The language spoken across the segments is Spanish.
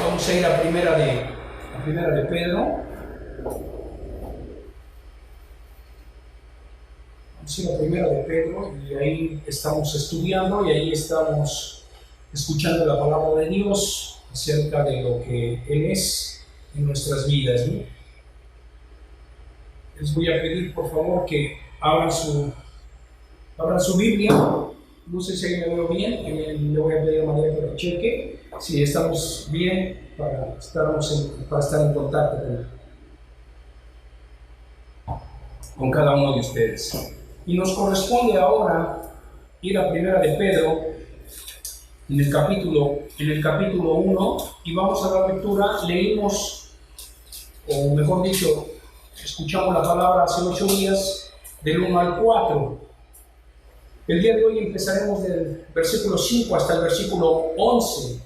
Vamos a ir a primera de Pedro. Vamos a ir a primera de Pedro y ahí estamos estudiando y ahí estamos escuchando la palabra de Dios acerca de lo que Él es en nuestras vidas, ¿no? Les voy a pedir por favor que abran su Biblia. No sé si me veo bien, le voy a pedir a María que lo cheque si estamos bien para estar en contacto con cada uno de ustedes. Y nos corresponde ahora ir a primera de Pedro en el capítulo 1 y vamos a dar lectura. Leímos, o mejor dicho, escuchamos la palabra hace 8 días del 1 al 4. El día de hoy empezaremos del versículo 5 hasta el versículo 11.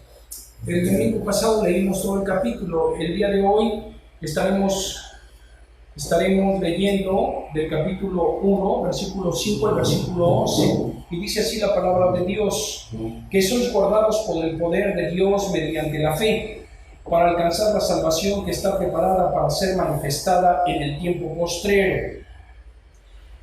El domingo pasado leímos todo el capítulo. El día de hoy estaremos leyendo del capítulo 1, versículo 5 al versículo 11. Y dice así la palabra de Dios: que sois guardados por el poder de Dios mediante la fe, para alcanzar la salvación que está preparada para ser manifestada en el tiempo postrero.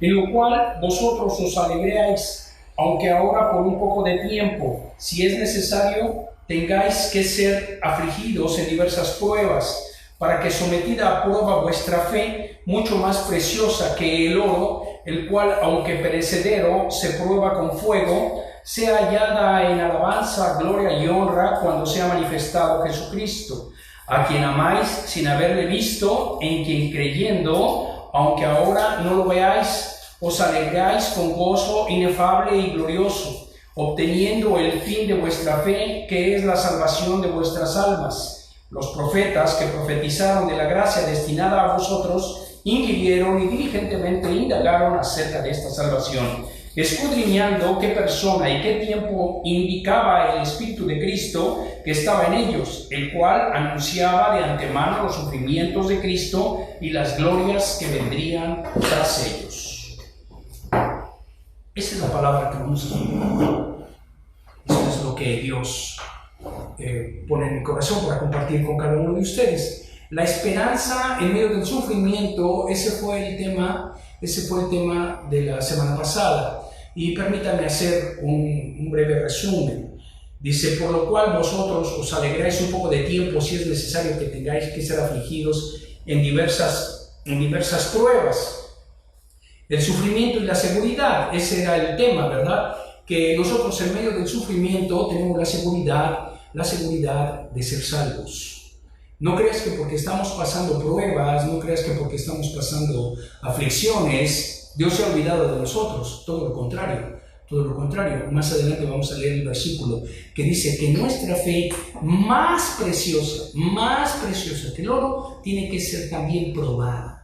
En lo cual vosotros os alegráis, aunque ahora por un poco de tiempo, si es necesario, tengáis que ser afligidos en diversas pruebas, para que sometida a prueba vuestra fe, mucho más preciosa que el oro, el cual, aunque perecedero, se prueba con fuego, sea hallada en alabanza, gloria y honra cuando sea manifestado Jesucristo, a quien amáis sin haberle visto, en quien creyendo, aunque ahora no lo veáis, os alegráis con gozo inefable y glorioso, obteniendo el fin de vuestra fe, que es la salvación de vuestras almas. Los profetas que profetizaron de la gracia destinada a vosotros, inquirieron y diligentemente indagaron acerca de esta salvación, escudriñando qué persona y qué tiempo indicaba el Espíritu de Cristo que estaba en ellos, el cual anunciaba de antemano los sufrimientos de Cristo y las glorias que vendrían tras ellos. Esa es la palabra que vamos a leer. Eso es lo que Dios pone en mi corazón para compartir con cada uno de ustedes. La esperanza en medio del sufrimiento, ese fue el tema de la semana pasada. Y permítanme hacer un breve resumen. Dice: por lo cual vosotros os alegráis un poco de tiempo, si es necesario que tengáis que ser afligidos en diversas pruebas. El sufrimiento y la seguridad, ese era el tema, ¿verdad? Que nosotros en medio del sufrimiento tenemos la seguridad de ser salvos. No creas que porque estamos pasando pruebas, no creas que porque estamos pasando aflicciones, Dios se ha olvidado de nosotros. Todo lo contrario. Más adelante vamos a leer el versículo que dice que nuestra fe más preciosa que el oro, tiene que ser también probada.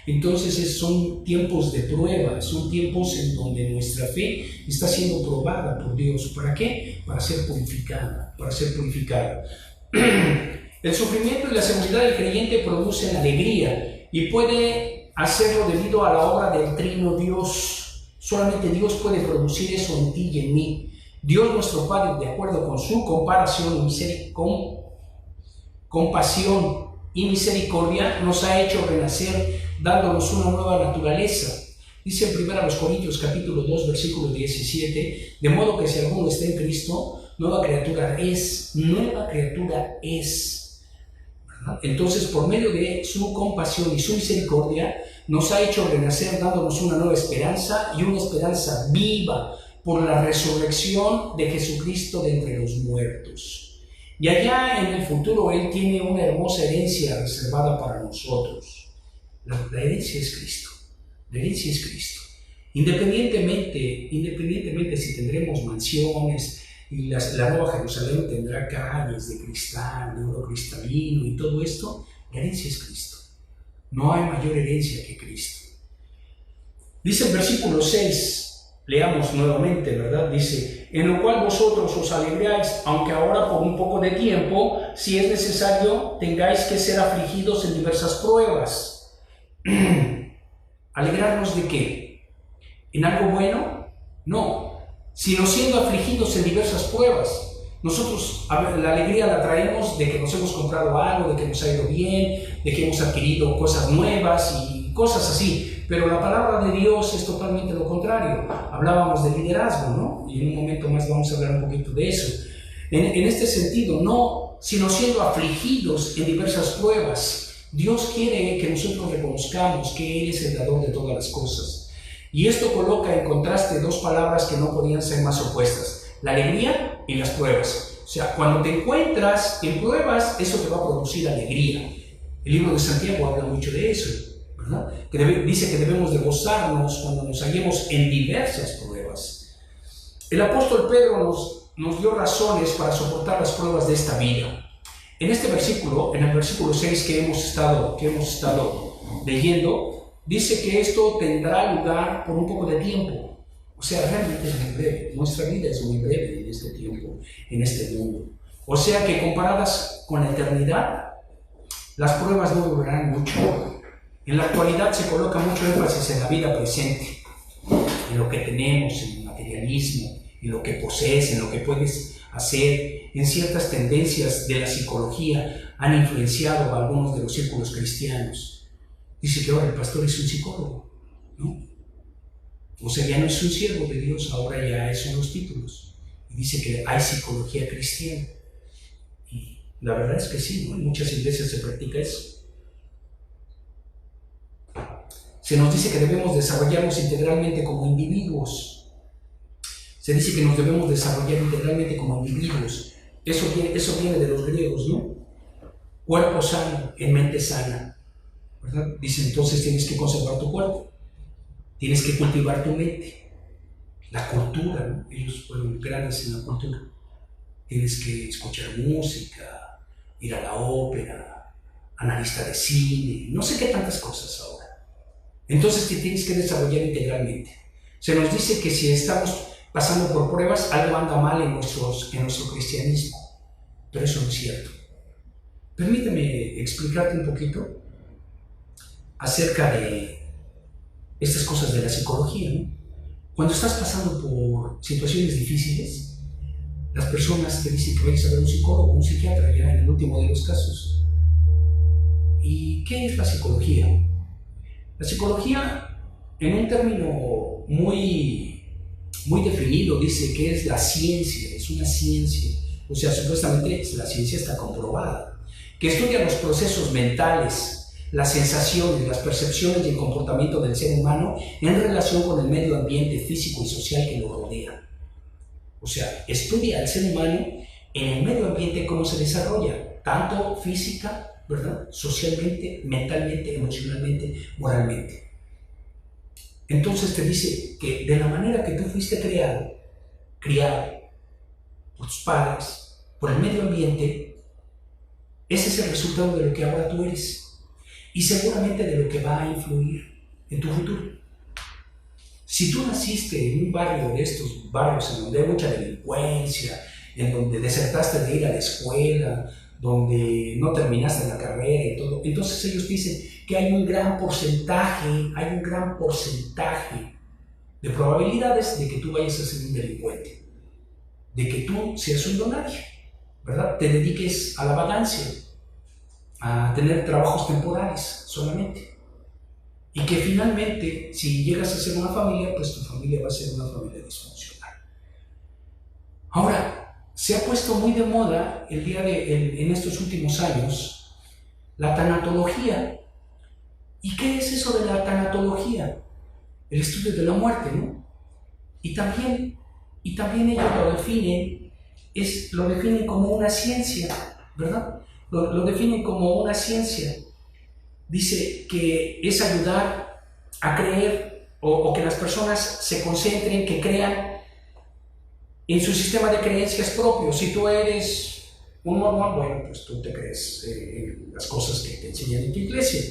Entonces son tiempos de prueba, son tiempos en donde nuestra fe está siendo probada por Dios. ¿Para qué? Para ser purificada. El sufrimiento y la seguridad del creyente producen alegría y puede hacerlo debido a la obra del trino Dios. Solamente Dios puede producir eso en ti y en mí. Dios nuestro Padre, de acuerdo con su compasión y misericordia, nos ha hecho renacer dándonos una nueva naturaleza. Dice en 1 Corintios capítulo 2 versículo 17, de modo que si alguno está en Cristo, nueva criatura es. ¿Verdad? Entonces, por medio de su compasión y su misericordia, nos ha hecho renacer dándonos una nueva esperanza, y una esperanza viva por la resurrección de Jesucristo de entre los muertos. Y allá en el futuro Él tiene una hermosa herencia reservada para nosotros. La herencia es Cristo. Independientemente si tendremos mansiones, y la Nueva Jerusalén tendrá calles de cristal, de oro cristalino y todo esto, la herencia es Cristo. No hay mayor herencia que Cristo. Dice el versículo 6, leamos nuevamente, ¿verdad? Dice: en lo cual vosotros os alegráis, aunque ahora por un poco de tiempo, si es necesario, tengáis que ser afligidos en diversas pruebas. ¿Alegrarnos de qué? ¿En algo bueno? No, sino siendo afligidos en diversas pruebas. Nosotros la alegría la traemos de que nos hemos comprado algo, de que nos ha ido bien, de que hemos adquirido cosas nuevas y cosas así. Pero la palabra de Dios es totalmente lo contrario. Hablábamos de liderazgo, ¿no? Y en un momento más vamos a hablar un poquito de eso. En este sentido, no, sino siendo afligidos en diversas pruebas. Dios quiere que nosotros reconozcamos que Él es el dador de todas las cosas. Y esto coloca en contraste dos palabras que no podían ser más opuestas: la alegría y las pruebas. O sea, cuando te encuentras en pruebas, eso te va a producir alegría. El libro de Santiago habla mucho de eso, ¿verdad? Dice que debemos de gozarnos cuando nos hallemos en diversas pruebas. El apóstol Pedro nos dio razones para soportar las pruebas de esta vida. En este versículo, en el versículo 6 que hemos estado leyendo, dice que esto tendrá lugar por un poco de tiempo. O sea, realmente es muy breve. Nuestra vida es muy breve en este tiempo, en este mundo. O sea que comparadas con la eternidad, las pruebas no durarán mucho. En la actualidad se coloca mucho énfasis en la vida presente, en lo que tenemos, en el materialismo, en lo que posees, en lo que puedes hacer. En ciertas tendencias de la psicología han influenciado a algunos de los círculos cristianos. Dice que ahora el pastor es un psicólogo, ¿no? O sea, ya no es un siervo de Dios, ahora ya son los títulos. Y dice que hay psicología cristiana. Y la verdad es que sí, ¿no? En muchas iglesias se practica eso. Se nos dice que debemos desarrollarnos integralmente como individuos. Se dice que nos debemos desarrollar integralmente como individuos. Eso viene de los griegos, ¿no? Cuerpo sano, en mente sana, ¿verdad? Dice, entonces tienes que conservar tu cuerpo. Tienes que cultivar tu mente. La cultura, ¿no? Ellos fueron grandes en la cultura. Tienes que escuchar música, ir a la ópera, analista de cine, no sé qué tantas cosas ahora. Entonces te tienes que desarrollar integralmente. Se nos dice que si estamos pasando por pruebas, algo anda mal en nuestro cristianismo. Pero eso no es cierto. Permíteme explicarte un poquito acerca de estas cosas de la psicología, ¿no? Cuando estás pasando por situaciones difíciles, las personas te dicen que vayas a ver un psicólogo, un psiquiatra, ya en el último de los casos. ¿Y qué es la psicología? La psicología, en un término muy definido, dice que es la ciencia, es una ciencia. O sea, supuestamente la ciencia está comprobada, que estudia los procesos mentales, las sensaciones, las percepciones y el comportamiento del ser humano en relación con el medio ambiente físico y social que lo rodea. O sea, estudia al ser humano en el medio ambiente, cómo se desarrolla, tanto física, ¿verdad?, socialmente, mentalmente, emocionalmente, moralmente. Entonces te dice que de la manera que tú fuiste criado por tus padres, por el medio ambiente, ese es el resultado de lo que ahora tú eres. Y seguramente de lo que va a influir en tu futuro. Si tú naciste en un barrio de estos barrios en donde hay mucha delincuencia, en donde desertaste de ir a la escuela, donde no terminaste la carrera y todo, entonces ellos dicen que hay un gran porcentaje de probabilidades de que tú vayas a ser un delincuente, de que tú seas un don nadie, ¿verdad? Te dediques a la vagancia, a tener trabajos temporales solamente. Y que finalmente, si llegas a ser una familia, pues tu familia va a ser una familia disfuncional. Ahora, se ha puesto muy de moda en estos últimos años la tanatología. ¿Y qué es eso de la tanatología? El estudio de la muerte, ¿no? Y también ellos lo definen como una ciencia, ¿verdad? Lo definen como una ciencia. Dice que es ayudar a creer o que las personas se concentren, que crean en su sistema de creencias propios. Si tú eres un mormón, bueno, pues tú te crees las cosas que te enseñan en tu iglesia.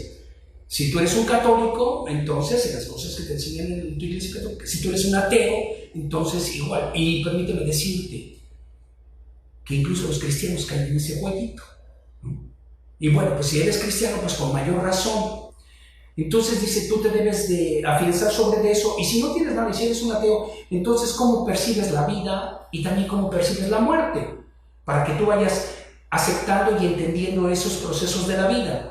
Si tú eres un católico, entonces en las cosas que te enseñan en tu iglesia católica. Si tú eres un ateo, entonces igual. Y permíteme decirte que incluso los cristianos caen en ese jueguito. Y bueno, pues si eres cristiano, pues con mayor razón. Entonces dice, tú te debes de afianzar sobre eso. Y si no tienes nada, y si eres un ateo, entonces ¿cómo percibes la vida y también cómo percibes la muerte? para que tú vayas aceptando y entendiendo esos procesos de la vida.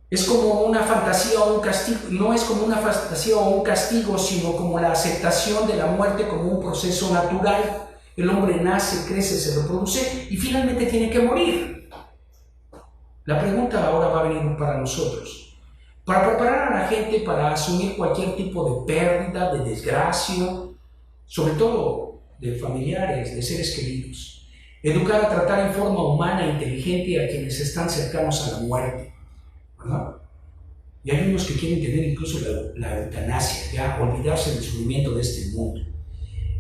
Es como una fantasía o un castigo, no es como una fantasía o un castigo, sino como la aceptación de la muerte como un proceso natural. El hombre nace, crece, se reproduce y finalmente tiene que morir. La pregunta ahora va a venir para nosotros. Para preparar a la gente para asumir cualquier tipo de pérdida, de desgracia, sobre todo de familiares, de seres queridos. Educar a tratar en forma humana e inteligente a quienes están cercanos a la muerte, ¿verdad? Y hay unos que quieren tener incluso la eutanasia, ya olvidarse del sufrimiento de este mundo.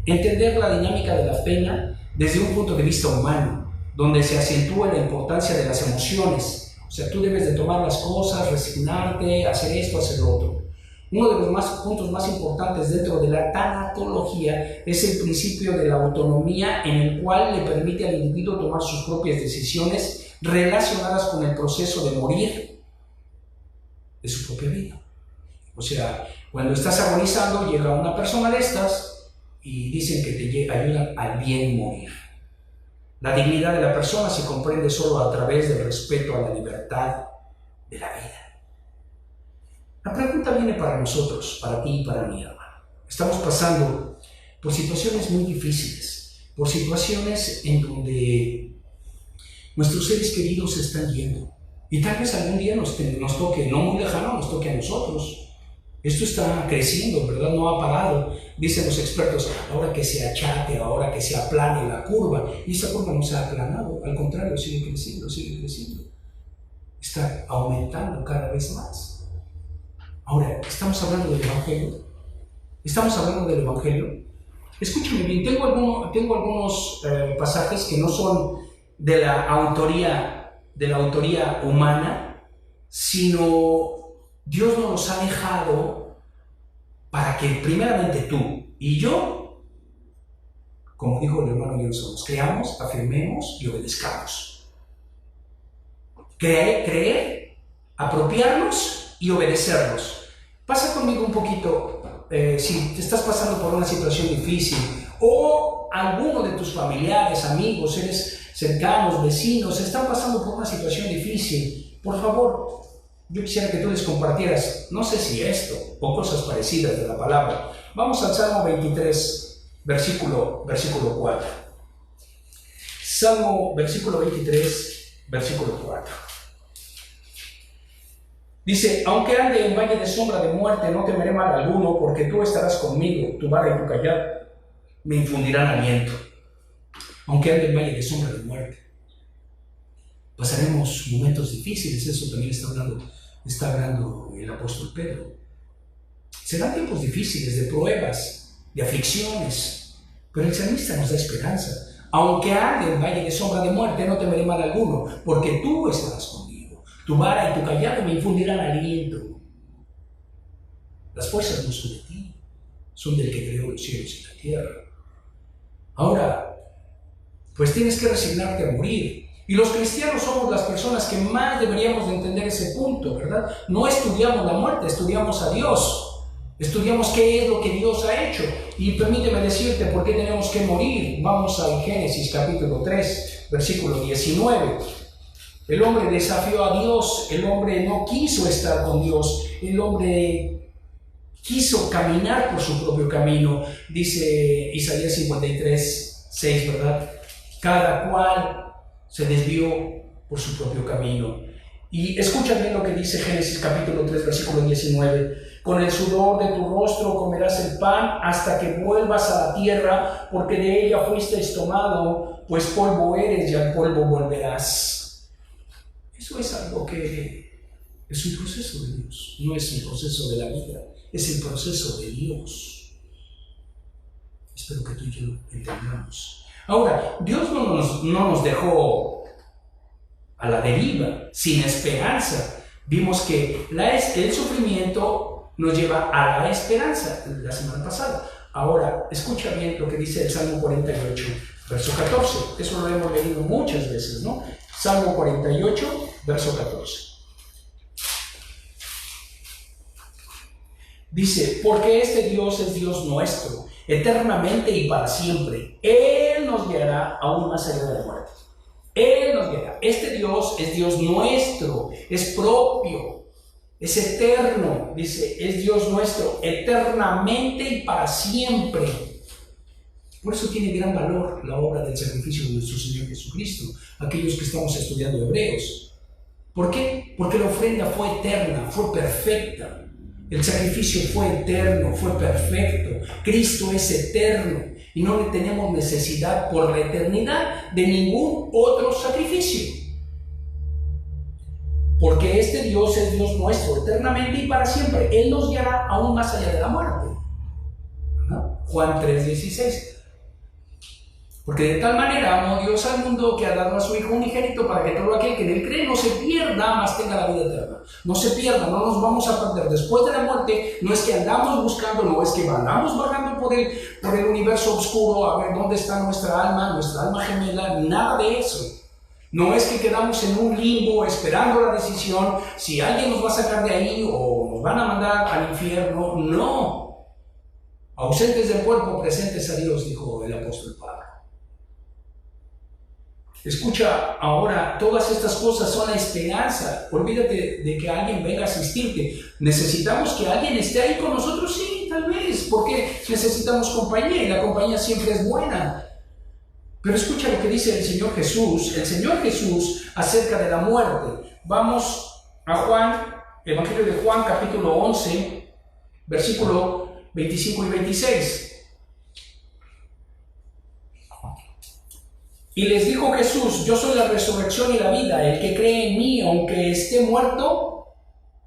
Entender la dinámica de la pena desde un punto de vista humano, donde se acentúa la importancia de las emociones. O sea, tú debes de tomar las cosas, resignarte, hacer esto, hacer lo otro. Uno de los puntos más importantes dentro de la tanatología es el principio de la autonomía, en el cual le permite al individuo tomar sus propias decisiones relacionadas con el proceso de morir de su propia vida. O sea, cuando estás agonizando, llega una persona de estas y dicen que te ayudan al bien morir. La dignidad de la persona se comprende solo a través del respeto a la libertad de la vida. La pregunta viene para nosotros, para ti y para mí, hermano. Estamos pasando por situaciones muy difíciles, por situaciones en donde nuestros seres queridos se están yendo. Y tal vez algún día nos toque, no muy lejano, nos toque a nosotros. Esto está creciendo, ¿verdad? No ha parado. Dicen los expertos, ahora que se achate, ahora que se aplane la curva. Y esa curva no se ha aplanado, al contrario, sigue creciendo, sigue creciendo. Está aumentando cada vez más. Ahora, ¿estamos hablando del Evangelio? ¿Estamos hablando del Evangelio? Escúchame bien, tengo algunos pasajes que no son de la autoría humana, sino Dios nos los ha dejado para que primeramente tú y yo, como dijo el hermano Johnson, nos creamos, afirmemos y obedezcamos. Creer, apropiarnos y obedecernos. Pasa conmigo un poquito, si te estás pasando por una situación difícil o alguno de tus familiares, amigos, seres cercanos, vecinos, están pasando por una situación difícil, por favor, yo quisiera que tú les compartieras, no sé si esto o cosas parecidas de la palabra. Vamos al Salmo 23, versículo 4. Salmo, versículo 23, versículo 4. Dice, aunque ande en valle de sombra de muerte, no temeré mal alguno, porque tú estarás conmigo, tu vara y tu callado me infundirán aliento. Aunque ande en valle de sombra de muerte, pasaremos momentos difíciles, eso también está hablando el apóstol Pedro. Serán tiempos difíciles, de pruebas, de aflicciones, pero el salmista nos da esperanza. Aunque ande en valle de sombra de muerte, no temeré mal alguno, porque tú estarás conmigo. Tu vara y tu callado me infundirán aliento. Las fuerzas no son de ti, son del que creó los cielos y la tierra. Ahora, pues tienes que resignarte a morir. Y los cristianos somos las personas que más deberíamos de entender ese punto, ¿verdad? No estudiamos la muerte, estudiamos a Dios. Estudiamos qué es lo que Dios ha hecho. Y permíteme decirte por qué tenemos que morir. Vamos a Génesis capítulo 3, versículo 19. El hombre desafió a Dios, el hombre no quiso estar con Dios, el hombre quiso caminar por su propio camino. Dice Isaías 53, 6, ¿verdad? Cada cual se desvió por su propio camino. Y escucha bien lo que dice Génesis capítulo 3, versículo 19. Con el sudor de tu rostro comerás el pan hasta que vuelvas a la tierra, porque de ella fuiste tomado, pues polvo eres y al polvo volverás. Eso es algo que es un proceso de Dios, no es un proceso de la vida, es el proceso de Dios. Espero que tú y yo entendamos. Ahora, Dios no nos dejó a la deriva, sin esperanza. Vimos que el sufrimiento nos lleva a la esperanza la semana pasada. Ahora, escucha bien lo que dice el Salmo 48, verso 14. Eso lo hemos leído muchas veces, ¿no? Salmo 48, verso 14. Dice, porque este Dios es Dios nuestro, eternamente y para siempre. Él nos guiará aún más allá de la muerte. Él nos guiará. Este Dios es Dios nuestro, es propio, es eterno, dice, es Dios nuestro, eternamente y para siempre. Por eso tiene gran valor la obra del sacrificio de nuestro Señor Jesucristo, aquellos que estamos estudiando Hebreos. ¿Por qué? Porque la ofrenda fue eterna, fue perfecta. El sacrificio fue eterno, fue perfecto. Cristo es eterno y no le tenemos necesidad por la eternidad de ningún otro sacrificio. Porque este Dios es Dios nuestro, eternamente y para siempre. Él nos guiará aún más allá de la muerte. ¿No? Juan 3:16. Porque de tal manera amó Dios al mundo que ha dado a su Hijo unigénito para que todo aquel que en él cree no se pierda, mas tenga la vida eterna. No se pierda, no nos vamos a perder. Después de la muerte, no es que andamos buscando, no es que andamos bajando por el universo oscuro a ver dónde está nuestra alma gemela, nada de eso. No es que quedamos en un limbo esperando la decisión, si alguien nos va a sacar de ahí o nos van a mandar al infierno. No. Ausentes del cuerpo, presentes a Dios, dijo el apóstol Pablo. Escucha, ahora todas estas cosas son la esperanza. Olvídate de que alguien venga a asistirte. ¿Necesitamos que alguien esté ahí con nosotros? Sí, tal vez, porque necesitamos compañía y la compañía siempre es buena. Pero escucha lo que dice el Señor Jesús acerca de la muerte. Vamos a Juan, Evangelio de Juan, capítulo 11, versículo 25 y 26. Y les dijo Jesús: yo soy la resurrección y la vida. El que cree en mí, aunque esté muerto,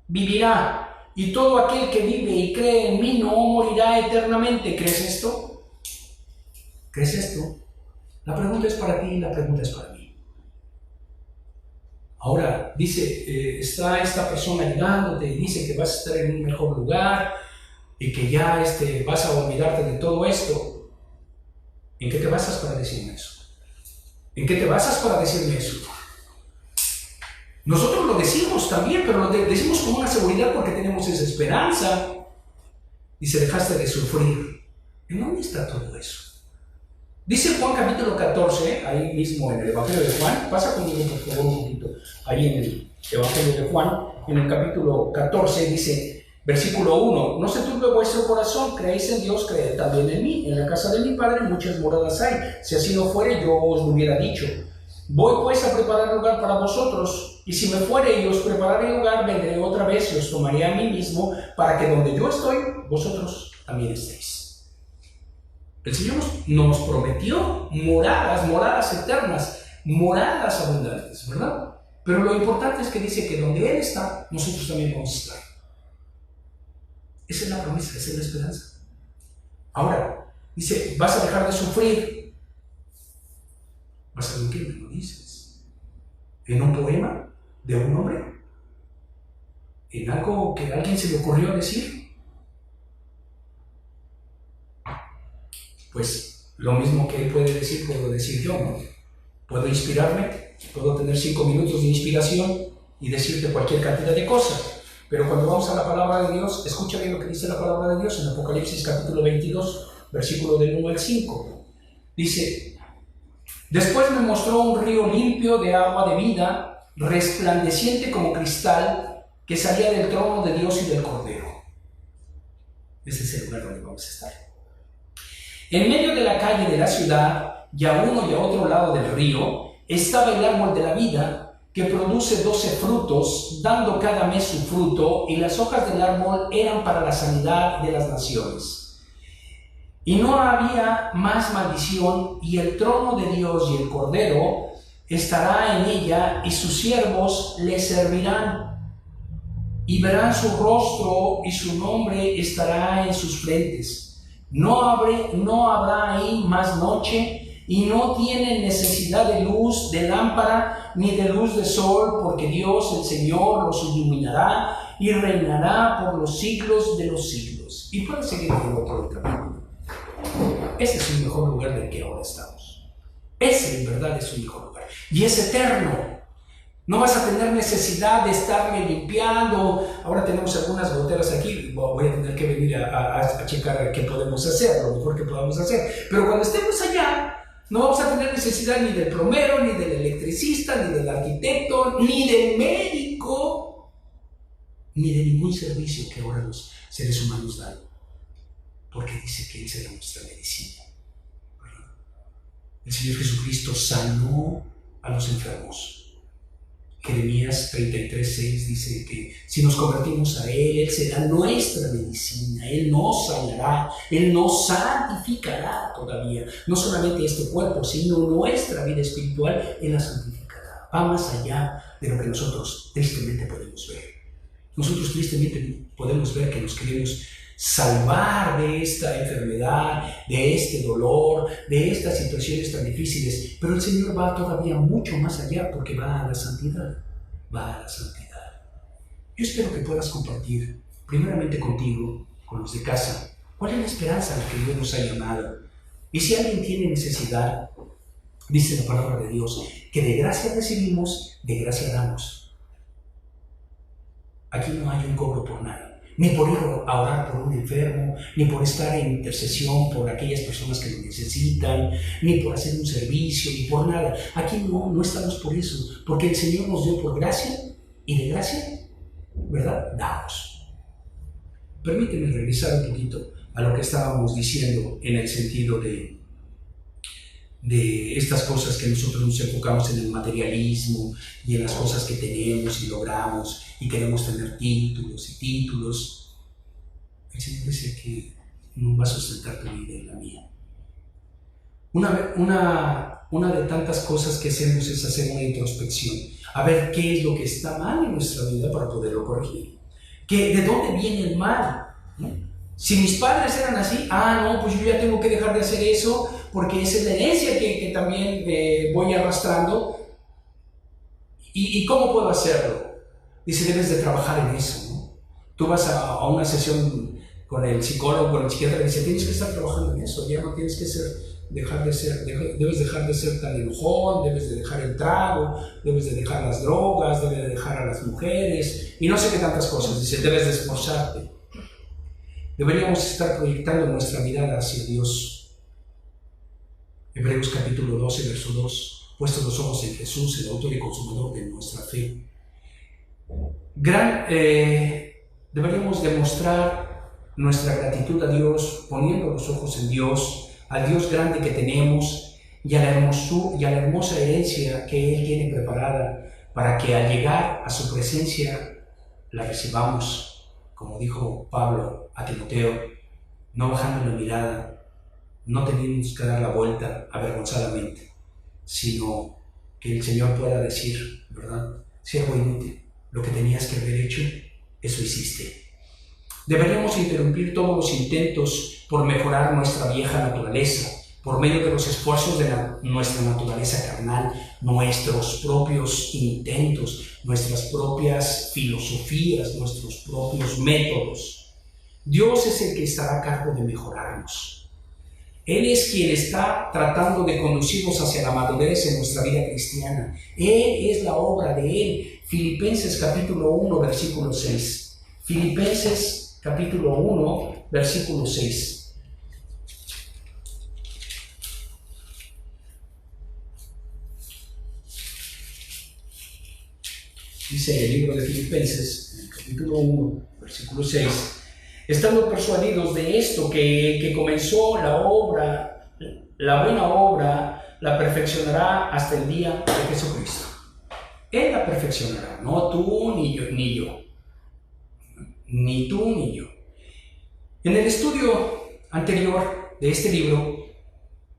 vivirá. Y todo aquel que vive y cree en mí no morirá eternamente. ¿Crees esto? ¿Crees esto? La pregunta es para ti y la pregunta es para mí. Ahora, dice, está esta persona ayudándote y dice que vas a estar en un mejor lugar y que ya vas a olvidarte de todo esto. ¿En qué te basas para decirme eso? ¿En qué te basas para decirme eso? Nosotros lo decimos también, pero lo decimos con una seguridad porque tenemos esa esperanza. Dice, dejaste de sufrir. ¿En dónde está todo eso? Dice Juan capítulo 14, ahí mismo en el Evangelio de Juan. Pasa conmigo por favor un poquito. Ahí en el Evangelio de Juan, en el capítulo 14, dice, versículo 1: no se turbe vuestro corazón, creéis en Dios, creed también en mí. En la casa de mi Padre muchas moradas hay. Si así no fuere, yo os lo hubiera dicho. Voy pues a preparar lugar para vosotros, y si me fuere y os prepararé lugar, vendré otra vez y os tomaré a mí mismo, para que donde yo estoy, vosotros también estéis. El Señor nos prometió moradas eternas, moradas abundantes, ¿verdad? Pero lo importante es que dice que donde Él está, nosotros también vamos a estar. Esa es la promesa, esa es la esperanza. Ahora, dice, vas a dejar de sufrir. ¿Vas a ver qué me lo dices? ¿En un poema de un hombre? ¿En algo que a alguien se le ocurrió decir? Pues lo mismo que él puede decir, puedo decir yo, ¿no? Puedo inspirarme, puedo tener 5 minutos de inspiración y decirte cualquier cantidad de cosas. Pero cuando vamos a la palabra de Dios, escucha bien lo que dice la palabra de Dios en Apocalipsis capítulo 22, versículo del 1 al 5. Dice, después me mostró un río limpio de agua de vida, resplandeciente como cristal, que salía del trono de Dios y del Cordero. Ese es el lugar donde vamos a estar. En medio de la calle de la ciudad, y a uno y a otro lado del río, estaba el árbol de la vida, que produce 12 frutos, dando cada mes su fruto, y las hojas del árbol eran para la sanidad de las naciones. Y no había más maldición, y el trono de Dios y el Cordero estará en ella, y sus siervos le servirán, y verán su rostro, y su nombre estará en sus frentes. No habrá ahí más noche, y no tienen necesidad de luz de lámpara ni de luz de sol, porque Dios el Señor los iluminará y reinará por los siglos de los siglos. Y pueden seguir por el camino. Ese es el mejor lugar del que ahora estamos. Ese en verdad es un mejor lugar. Y es eterno. No vas a tener necesidad de estarme limpiando. Ahora tenemos algunas goteras aquí. Voy a tener que venir a checar qué podemos hacer, lo mejor que podamos hacer. Pero cuando estemos allá, no vamos a tener necesidad ni del plomero, ni del electricista, ni del arquitecto, ni del médico, ni de ningún servicio que ahora los seres humanos dan. Porque dice que Él será nuestra medicina. El Señor Jesucristo sanó a los enfermos. Jeremías 33:6 dice que si nos convertimos a Él será nuestra medicina. Él nos sanará, Él nos santificará todavía. No solamente este cuerpo, sino nuestra vida espiritual, Él la santificará. Va más allá de lo que nosotros tristemente podemos ver. Nosotros tristemente podemos ver que nos queremos salvar de esta enfermedad, de este dolor, de estas situaciones tan difíciles, pero el Señor va todavía mucho más allá porque va a la santidad, va a la santidad. Yo espero que puedas compartir, primeramente contigo, con los de casa, cuál es la esperanza a la que Dios nos ha llamado. Y si alguien tiene necesidad, dice la palabra de Dios, que de gracia recibimos, de gracia damos. Aquí no hay un cobro por nada. Ni por ir a orar por un enfermo, ni por estar en intercesión por aquellas personas que lo necesitan, ni por hacer un servicio, ni por nada. Aquí no estamos por eso, porque el Señor nos dio por gracia, y de gracia, ¿verdad?, damos. Permíteme regresar un poquito a lo que estábamos diciendo en el sentido de estas cosas que nosotros nos enfocamos en el materialismo y en las cosas que tenemos y logramos y queremos tener títulos y títulos. El Señor dice que no va a sustentar tu vida y la mía. Una de tantas cosas que hacemos es hacer una introspección, a ver qué es lo que está mal en nuestra vida para poderlo corregir. ¿De dónde viene el mal? ¿No? Si mis padres eran así, no, pues yo ya tengo que dejar de hacer eso porque esa es la herencia que también voy arrastrando. ¿Y cómo puedo hacerlo? Dice, debes de trabajar en eso, ¿no? Tú vas a una sesión con el psicólogo, con el psiquiatra, y dice, tienes que estar trabajando en eso, ya no tienes que debes dejar de ser tan enojón, debes de dejar el trago, debes de dejar las drogas, debes de dejar a las mujeres, y no sé qué tantas cosas. Dice, debes de esforzarte. Deberíamos estar proyectando nuestra mirada hacia Dios. Hebreos capítulo 12, verso 2. Puestos los ojos en Jesús, el autor y consumador de nuestra fe. Deberíamos demostrar nuestra gratitud a Dios, poniendo los ojos en Dios, al Dios grande que tenemos y a la hermosa herencia que Él tiene preparada para que al llegar a su presencia la recibamos. Como dijo Pablo a Timoteo, no bajando la mirada, no teniendo que dar la vuelta avergonzadamente, sino que el Señor pueda decir, ¿verdad?, siervo inútil, lo que tenías que haber hecho, eso hiciste. Deberíamos interrumpir todos los intentos por mejorar nuestra vieja naturaleza, por medio de los esfuerzos de nuestra naturaleza carnal, nuestros propios intentos, nuestras propias filosofías, nuestros propios métodos. Dios es el que estará a cargo de mejorarnos. Él es quien está tratando de conducirnos hacia la madurez en nuestra vida cristiana. Él es la obra de Él. Filipenses capítulo 1, versículo 6. Filipenses capítulo 1, versículo 6. Dice el libro de Filipenses, en el capítulo 1, versículo 6, estando persuadidos de esto, que comenzó la obra, la buena obra, la perfeccionará hasta el día de Jesucristo. Él la perfeccionará, no tú ni yo, ni tú ni yo. En el estudio anterior de este libro,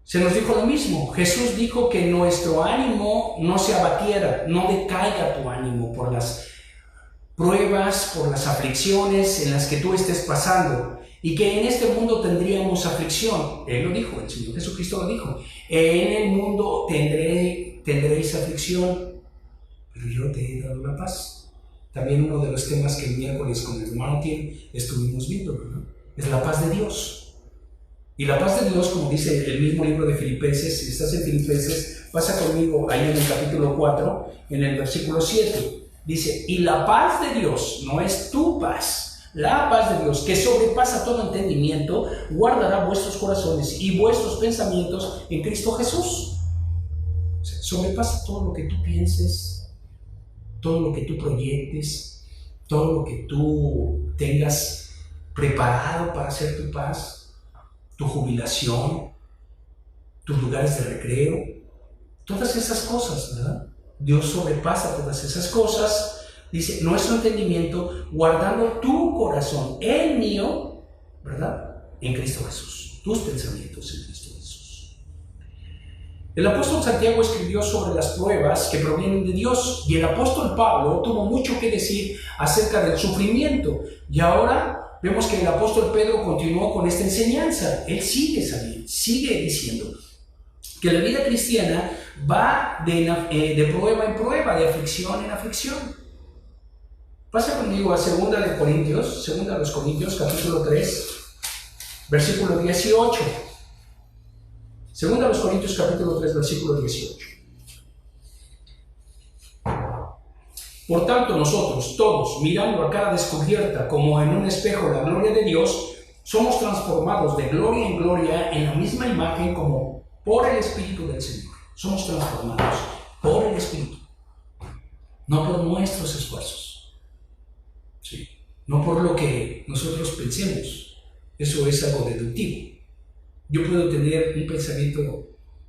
se nos dijo lo mismo. Jesús dijo que nuestro ánimo no se abatiera, no decaiga tu ánimo por las pruebas, por las aflicciones en las que tú estés pasando, y que en este mundo tendríamos aflicción. Él lo dijo, el Señor Jesucristo lo dijo. En el mundo tendréis aflicción, pero yo te he dado la paz. También uno de los temas que el miércoles con el hermano Tim estuvimos viendo, ¿verdad?, es la paz de Dios. Y la paz de Dios, como dice el mismo libro de Filipenses, si estás en Filipenses, pasa conmigo ahí en el capítulo 4, en el versículo 7. Dice, y la paz de Dios, no es tu paz, la paz de Dios, que sobrepasa todo entendimiento, guardará vuestros corazones y vuestros pensamientos en Cristo Jesús. O sea, sobrepasa todo lo que tú pienses, todo lo que tú proyectes, todo lo que tú tengas preparado para hacer tu paz, tu jubilación, tus lugares de recreo, todas esas cosas, ¿verdad? Dios sobrepasa todas esas cosas, dice, nuestro entendimiento, guardando tu corazón, el mío, ¿verdad? En Cristo Jesús, tus pensamientos en Cristo Jesús. El apóstol Santiago escribió sobre las pruebas que provienen de Dios, y el apóstol Pablo tuvo mucho que decir acerca del sufrimiento, y ahora vemos que el apóstol Pedro continuó con esta enseñanza. Él sigue diciendo que la vida cristiana va de prueba en prueba, de aflicción en aflicción. Pasa conmigo a 2 de Corintios, capítulo 3, versículo 18. 2 de Corintios, capítulo 3, versículo 18. Por tanto, nosotros, todos, mirando a cara descubierta como en un espejo la gloria de Dios, somos transformados de gloria en gloria en la misma imagen como por el Espíritu del Señor. Somos transformados por el Espíritu, no por nuestros esfuerzos, ¿sí? No por lo que nosotros pensemos. Eso es algo deductivo. Yo puedo tener un pensamiento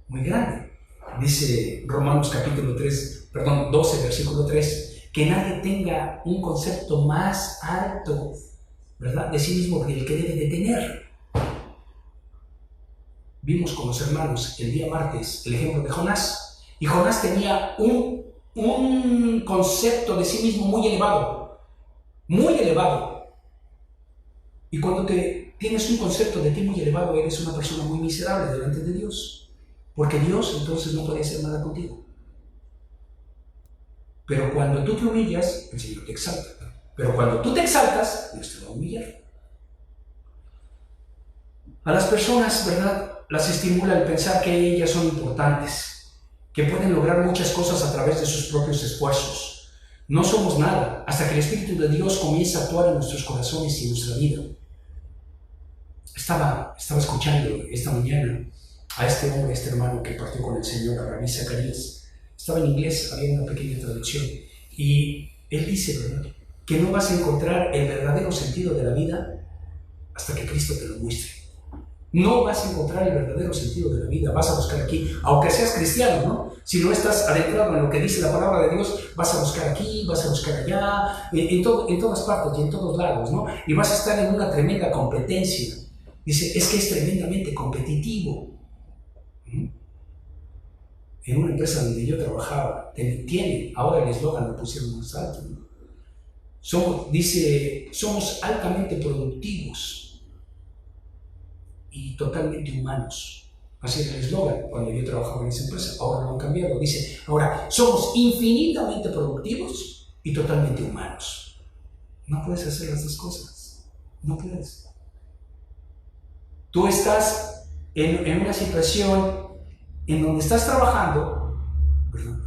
muy grande. Dice Romanos capítulo 12, versículo 3, que nadie tenga un concepto más alto, ¿verdad?, de sí mismo que el que debe de tener. Vimos con los hermanos el día martes el ejemplo de Jonás, y Jonás tenía un concepto de sí mismo muy elevado, y cuando tienes un concepto de ti muy elevado, eres una persona muy miserable delante de Dios, porque Dios entonces no puede hacer nada contigo. Pero cuando tú te humillas, el Señor te exalta. Pero cuando tú te exaltas, Dios te va a humillar. A las personas, ¿verdad?, las estimula el pensar que ellas son importantes, que pueden lograr muchas cosas a través de sus propios esfuerzos. No somos nada hasta que el Espíritu de Dios comienza a actuar en nuestros corazones y en nuestra vida. Estaba escuchando esta mañana a este hombre, a este hermano que partió con el Señor, a Rabí Zacarías. Estaba en inglés, había una pequeña traducción, y él dice, ¿verdad?, que no vas a encontrar el verdadero sentido de la vida hasta que Cristo te lo muestre. No vas a encontrar el verdadero sentido de la vida, vas a buscar aquí, aunque seas cristiano, ¿no? Si no estás adentrado en lo que dice la palabra de Dios, vas a buscar aquí, vas a buscar allá, en todas partes y en todos lados, ¿no? Y vas a estar en una tremenda competencia. Dice, es que es tremendamente competitivo. En una empresa donde yo trabajaba, ahora el eslogan lo pusieron más alto, ¿no? Somos altamente productivos y totalmente humanos. Así era el eslogan cuando yo trabajaba en esa empresa. Ahora lo han cambiado. Dice, ahora somos infinitamente productivos y totalmente humanos. No puedes hacer las dos cosas. No puedes. Tú estás en una situación en donde estás trabajando, ¿verdad?,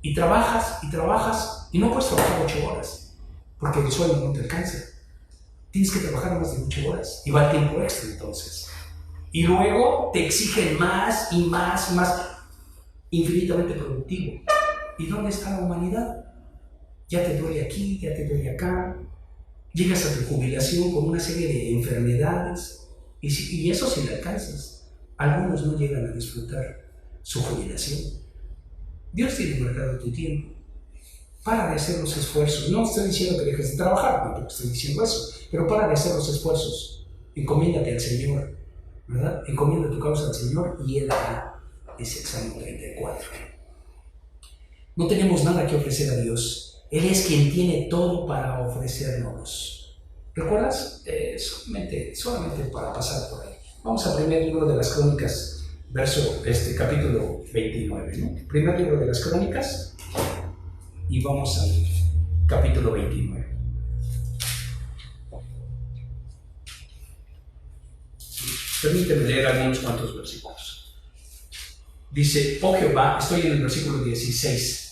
y trabajas y no puedes trabajar 8 horas porque el sueldo no te alcanza. Tienes que trabajar más de 8 horas y va el tiempo extra entonces. Y luego te exigen más y más, infinitamente productivo. ¿Y dónde está la humanidad? Ya te duele aquí, ya te duele acá. Llegas a tu jubilación con una serie de enfermedades y eso sí le alcanzas. Algunos no llegan a disfrutar su jubilación. Dios tiene marcado tu tiempo. Para de hacer los esfuerzos. No estoy diciendo que dejes de trabajar, tampoco estoy diciendo eso, pero para de hacer los esfuerzos. Encomiéndate al Señor, ¿verdad? Encomienda tu causa al Señor y Él hará, ese Salmo 34. No tenemos nada que ofrecer a Dios. Él es quien tiene todo para ofrecernos. ¿Recuerdas? Solamente para pasar por ahí. Vamos al primer libro de las Crónicas, capítulo 29, ¿no? Primer libro de las Crónicas, y vamos al capítulo 29. Permíteme leer algunos cuantos versículos. Dice, oh Jehová, estoy en el versículo 16.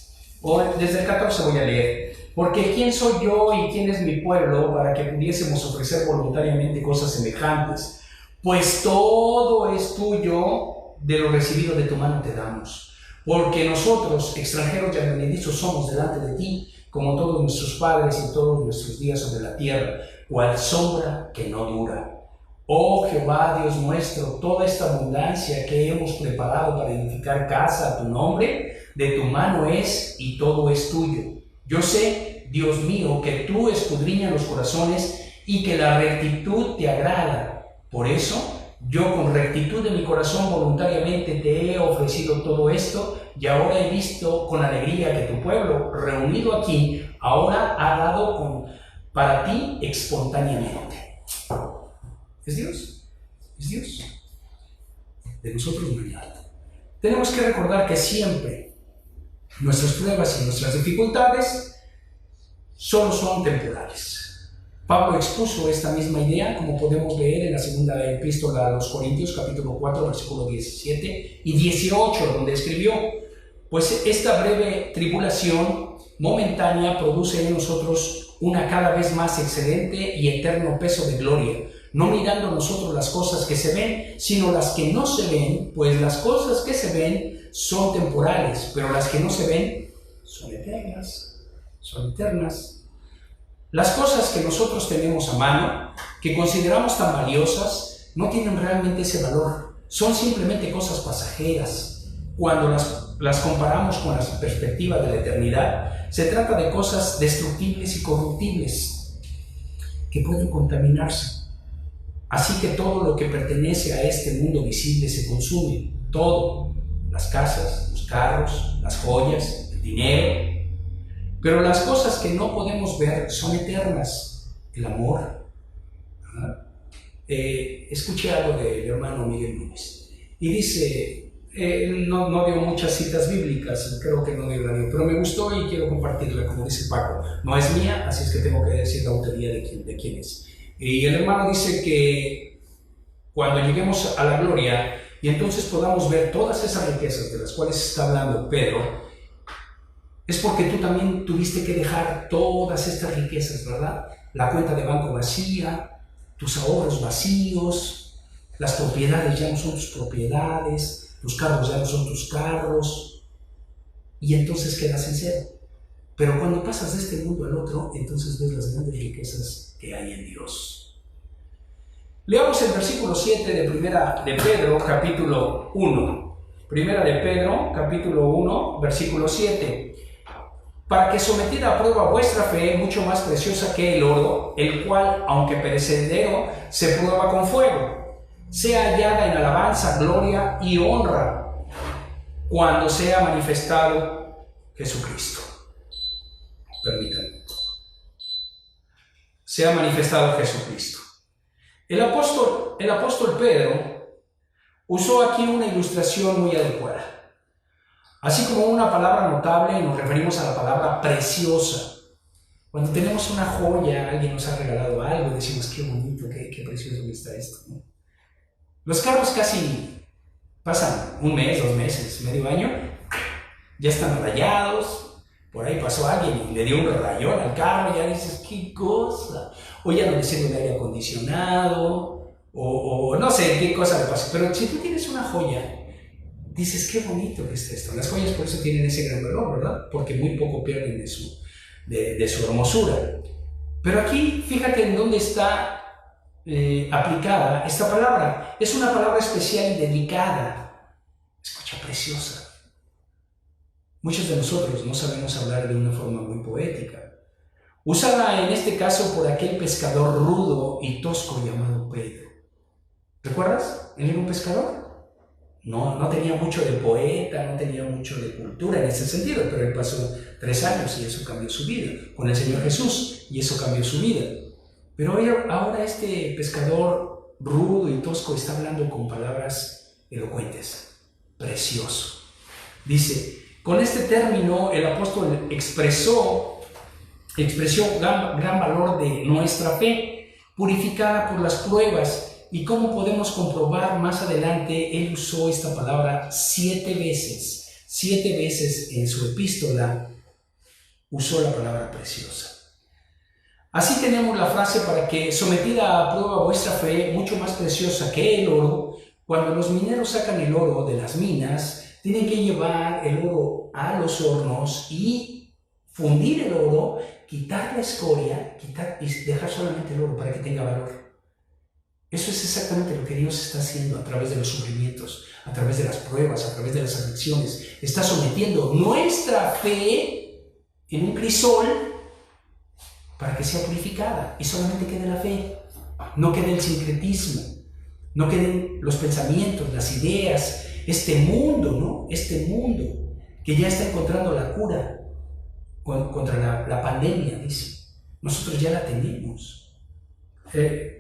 Desde el 14 voy a leer. Porque ¿quién soy yo y quién es mi pueblo para que pudiésemos ofrecer voluntariamente cosas semejantes? Pues todo es tuyo, de lo recibido de tu mano te damos. Porque nosotros, extranjeros y advenedizos, somos delante de ti, como todos nuestros padres y todos nuestros días sobre la tierra, cual sombra que no dura. Oh Jehová, Dios nuestro, toda esta abundancia que hemos preparado para edificar casa a tu nombre, de tu mano es y todo es tuyo. Yo sé, Dios mío, que tú escudriñas los corazones y que la rectitud te agrada. Por eso, yo con rectitud de mi corazón voluntariamente te he ofrecido todo esto y ahora he visto con alegría que tu pueblo, reunido aquí, ahora ha dado para ti espontáneamente. ¿Es Dios? ¿Es Dios? De nosotros no hay nada. Tenemos que recordar que siempre nuestras pruebas y nuestras dificultades solo son temporales. Pablo expuso esta misma idea, como podemos leer en la segunda epístola a los Corintios, capítulo 4, versículo 17 y 18, donde escribió, pues esta breve tribulación momentánea produce en nosotros una cada vez más excelente y eterno peso de gloria, no mirando nosotros las cosas que se ven, sino las que no se ven, pues las cosas que se ven son temporales, pero las que no se ven son eternas, son eternas. Las cosas que nosotros tenemos a mano, que consideramos tan valiosas, no tienen realmente ese valor, son simplemente cosas pasajeras. Cuando las comparamos con la perspectiva de la eternidad, se trata de cosas destructibles y corruptibles, que pueden contaminarse. Así que todo lo que pertenece a este mundo visible se consume, todo, las casas, los carros, las joyas, el dinero. Pero las cosas que no podemos ver son eternas, el amor. Escuché algo del hermano Miguel Núñez y dice, no dio muchas citas bíblicas, creo que no dio la dio, pero me gustó y quiero compartirla, como dice Paco. No es mía, así es que tengo que decir la autoría de quién es. Y el hermano dice que cuando lleguemos a la gloria y entonces podamos ver todas esas riquezas de las cuales está hablando Pedro, es porque tú también tuviste que dejar todas estas riquezas, ¿verdad? La cuenta de banco vacía, tus ahorros vacíos, las propiedades ya no son tus propiedades, tus carros ya no son tus carros, y entonces quedas en cero. Pero cuando pasas de este mundo al otro, entonces ves las grandes riquezas que hay en Dios. Leamos el versículo 7 de Primera de Pedro, capítulo 1. Primera de Pedro, capítulo 1, versículo 7. Para que sometida a prueba vuestra fe, mucho más preciosa que el oro, el cual, aunque perecedero, se prueba con fuego, sea hallada en alabanza, gloria y honra, cuando sea manifestado Jesucristo. Permítanme. Sea manifestado Jesucristo. El apóstol Pedro usó aquí una ilustración muy adecuada. Así como una palabra notable, nos referimos a la palabra preciosa. Cuando tenemos una joya, alguien nos ha regalado algo, decimos, qué bonito, qué precioso está esto, ¿no? Los carros casi pasan un mes, 2 meses, medio año, ya están rayados, por ahí pasó alguien y le dio un rayón al carro, y ya dices, qué cosa, o ya no le sirve el aire acondicionado, o no sé qué cosa le pasa, pero si tú tienes una joya, dices, qué bonito que está esto. Las joyas por eso tienen ese gran valor, ¿verdad? Porque muy poco pierden de su hermosura. Pero aquí, fíjate en dónde está aplicada esta palabra. Es una palabra especial y delicada. Escucha, preciosa. Muchos de nosotros no sabemos hablar de una forma muy poética. Usada en este caso por aquel pescador rudo y tosco llamado Pedro. ¿Recuerdas? Él era un pescador. No tenía mucho de poeta, no tenía mucho de cultura en ese sentido, pero él pasó 3 años y eso cambió su vida, con el Señor Jesús, y eso cambió su vida. Pero ahora este pescador rudo y tosco está hablando con palabras elocuentes, precioso. Dice, con este término el apóstol expresó gran valor de nuestra fe, purificada por las pruebas, ¿Y cómo podemos comprobar más adelante? Él usó esta palabra 7 veces. 7 veces en su epístola usó la palabra preciosa. Así tenemos la frase para que sometida a prueba vuestra fe, mucho más preciosa que el oro. Cuando los mineros sacan el oro de las minas, tienen que llevar el oro a los hornos y fundir el oro, quitar la escoria, y dejar solamente el oro para que tenga valor. Eso es exactamente lo que Dios está haciendo a través de los sufrimientos, a través de las pruebas, a través de las aflicciones. Está sometiendo nuestra fe en un crisol para que sea purificada y solamente quede la fe. No quede el sincretismo, no queden los pensamientos, las ideas, este mundo, ¿no? Este mundo que ya está encontrando la cura contra la pandemia, dice. Nosotros ya la tenemos.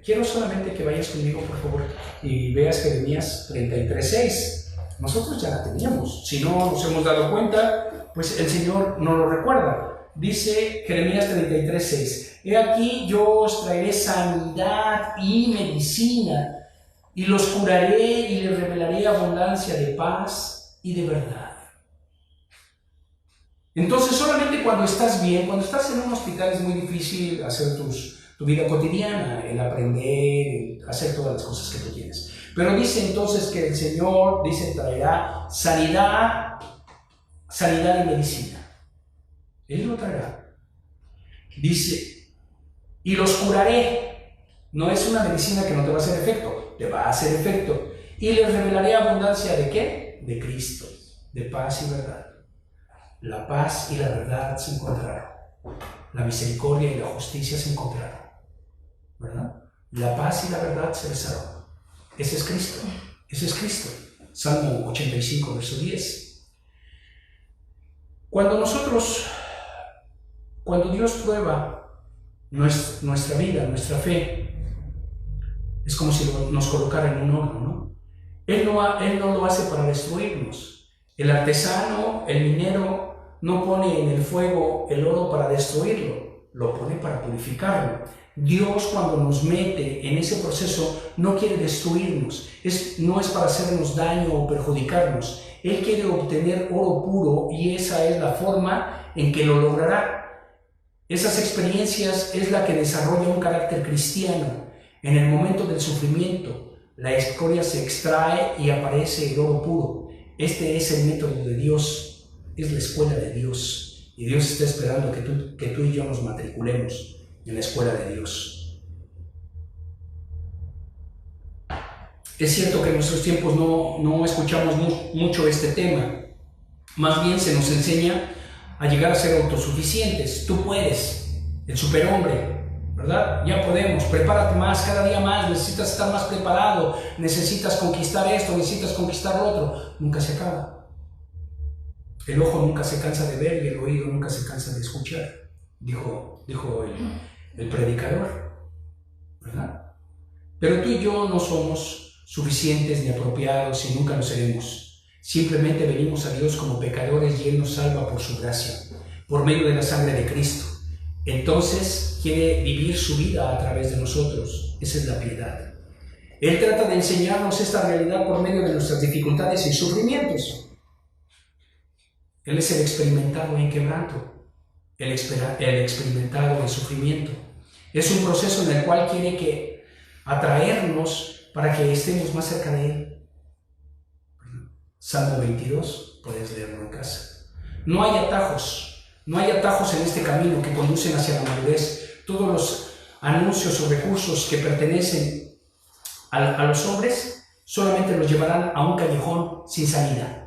Quiero solamente que vayas conmigo, por favor, y veas Jeremías 33:6. Nosotros ya la teníamos. Si no nos hemos dado cuenta, pues el Señor nos lo recuerda. Dice Jeremías 33:6: He aquí yo os traeré sanidad y medicina, y los curaré y les revelaré abundancia de paz y de verdad. Entonces, solamente cuando estás bien, cuando estás en un hospital, es muy difícil hacer tu vida cotidiana, el aprender, el hacer todas las cosas que tú tienes. Pero dice entonces que el Señor, dice, traerá sanidad y medicina. Él lo traerá. Dice, y los curaré. No es una medicina que no te va a hacer efecto, te va a hacer efecto. Y les revelaré abundancia ¿de qué? De Cristo, de paz y verdad. La paz y la verdad se encontraron. La misericordia y la justicia se encontraron, ¿verdad? La paz y la verdad se besaron. Ese es Cristo. Ese es Cristo. Salmo 85, verso 10. Cuando Dios prueba nuestra vida, nuestra fe, es como si nos colocara en un horno, ¿no? Él no lo hace para destruirnos. El artesano, el minero, no pone en el fuego el oro para destruirlo, lo pone para purificarlo. Dios, cuando nos mete en ese proceso, no quiere destruirnos, no es para hacernos daño o perjudicarnos. Él quiere obtener oro puro y esa es la forma en que lo logrará. Esas experiencias es la que desarrolla un carácter cristiano. En el momento del sufrimiento, la escoria se extrae y aparece el oro puro. Este es el método de Dios, es la escuela de Dios. Y Dios está esperando que tú y yo nos matriculemos en la escuela de Dios. Es cierto que en nuestros tiempos no escuchamos mucho este tema. Más bien se nos enseña a llegar a ser autosuficientes. Tú puedes, el superhombre, ¿verdad? Ya podemos, prepárate más, cada día más, necesitas estar más preparado, necesitas conquistar esto, necesitas conquistar lo otro. Nunca se acaba. El ojo nunca se cansa de ver y el oído nunca se cansa de escuchar, dijo el predicador, ¿verdad? Pero tú y yo no somos suficientes ni apropiados y nunca lo seremos. Simplemente venimos a Dios como pecadores y Él nos salva por su gracia, por medio de la sangre de Cristo. Entonces quiere vivir su vida a través de nosotros. Esa es la piedad. Él trata de enseñarnos esta realidad por medio de nuestras dificultades y sufrimientos. Él es el experimentado en quebranto, el experimentado en sufrimiento. Es un proceso en el cual quiere atraernos para que estemos más cerca de Él. Salmo 22, puedes leerlo en casa. No hay atajos en este camino que conducen hacia la madurez. Todos los anuncios o recursos que pertenecen a los hombres solamente los llevarán a un callejón sin salida.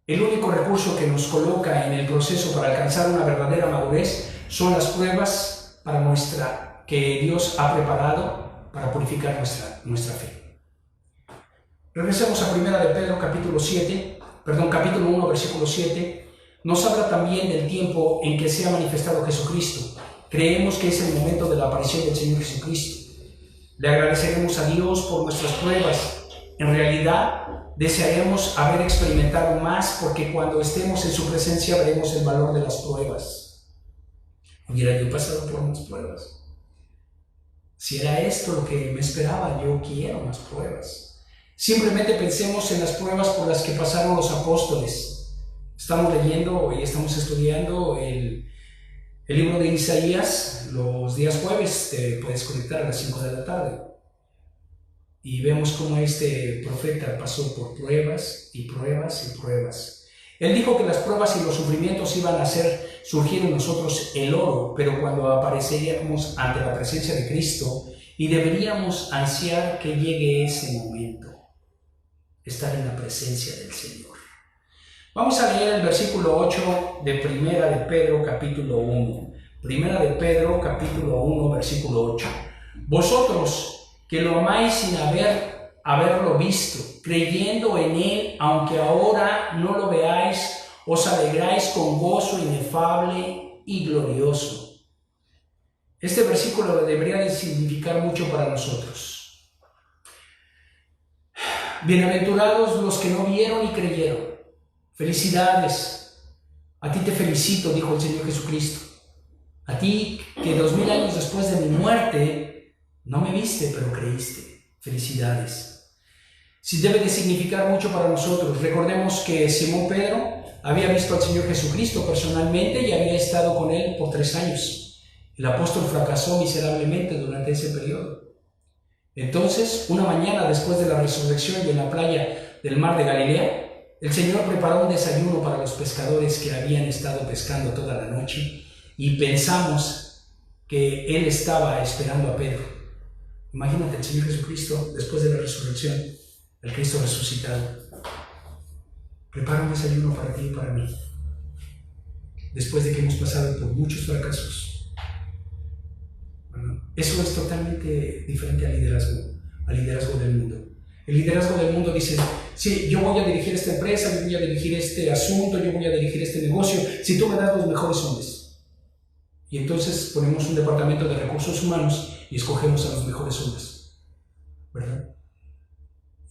El único recurso que nos coloca en el proceso para alcanzar una verdadera madurez son las pruebas que Dios ha preparado para purificar nuestra fe. Regresemos a 1 de Pedro capítulo 1, versículo 7. Nos habla también del tiempo en que se ha manifestado Jesucristo. Creemos que es el momento de la aparición del Señor Jesucristo. Le agradeceremos a Dios por nuestras pruebas. En realidad, desearemos haber experimentado más porque cuando estemos en su presencia veremos el valor de las pruebas. Hubiera yo pasado por unas pruebas. Si era esto lo que me esperaba, yo quiero más pruebas. Simplemente pensemos en las pruebas por las que pasaron los apóstoles. Estamos leyendo y estamos estudiando el libro de Isaías los días jueves. Te puedes conectar a las 5 de la tarde. Y vemos cómo este profeta pasó por pruebas y pruebas y pruebas. Él dijo que las pruebas y los sufrimientos iban a hacer surgir en nosotros el oro, pero cuando apareceríamos ante la presencia de Cristo, y deberíamos ansiar que llegue ese momento, estar en la presencia del Señor. Vamos a leer el versículo 8 de Primera de Pedro, capítulo 1. Primera de Pedro, capítulo 1, versículo 8. Vosotros que lo amáis sin haberlo visto, creyendo en Él, aunque ahora no lo veáis, os alegráis con gozo inefable y glorioso. Este versículo debería de significar mucho para nosotros. Bienaventurados los que no vieron y creyeron. Felicidades. A ti te felicito, dijo el Señor Jesucristo. A ti que 2000 años después de mi muerte no me viste, pero creíste. Felicidades. Sí, debe de significar mucho para nosotros. Recordemos que Simón Pedro había visto al Señor Jesucristo personalmente y había estado con Él por 3 años. El apóstol fracasó miserablemente durante ese periodo. Entonces, una mañana después de la resurrección y en la playa del mar de Galilea, el Señor preparó un desayuno para los pescadores que habían estado pescando toda la noche y pensamos que Él estaba esperando a Pedro. Imagínate el Señor Jesucristo después de la resurrección, el Cristo resucitado. Prepara un desayuno para ti y para mí. Después de que hemos pasado por muchos fracasos. Bueno, eso es totalmente diferente al liderazgo del mundo. El liderazgo del mundo dice, sí, yo voy a dirigir esta empresa, yo voy a dirigir este asunto, yo voy a dirigir este negocio, si tú me das los mejores hombres. Y entonces ponemos un departamento de recursos humanos y escogemos a los mejores hombres, ¿verdad?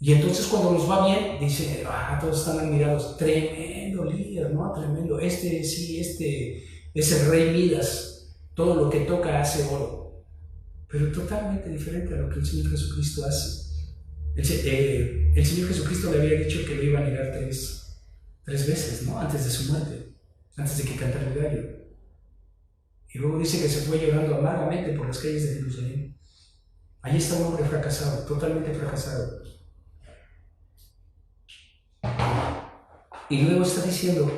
Y entonces cuando nos va bien, dice, todos están admirados, tremendo líder, ¿no? Tremendo, sí, es el rey Midas, todo lo que toca hace oro. Pero totalmente diferente a lo que el Señor Jesucristo hace. El Señor Jesucristo le había dicho que lo iba a negar tres veces, ¿no? Antes de su muerte, antes de que cantara el gallo. Y luego dice que se fue llorando amargamente por las calles de Jerusalén. Allí está un hombre fracasado, totalmente fracasado. Y luego está diciendo,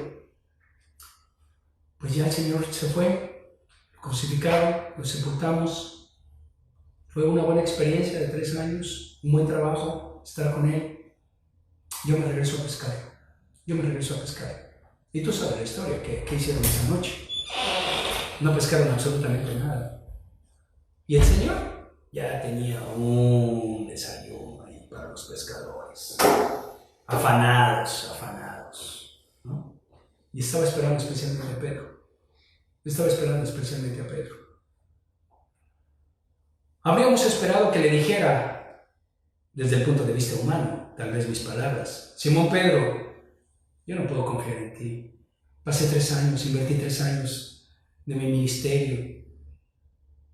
pues ya el Señor se fue, lo crucificaron, lo sepultamos. Fue una buena experiencia de 3 años, un buen trabajo, estar con Él. Yo me regreso a pescar. Y tú sabes la historia, ¿qué hicieron esa noche? No pescaron absolutamente nada. Y el Señor ya tenía un desayuno ahí para los pescadores. Afanados, ¿no? Y estaba esperando especialmente a Pedro. Habríamos esperado que le dijera, desde el punto de vista humano, tal vez mis palabras, Simón Pedro, yo no puedo confiar en ti. Pasé 3 años, invertí 3 años de mi ministerio,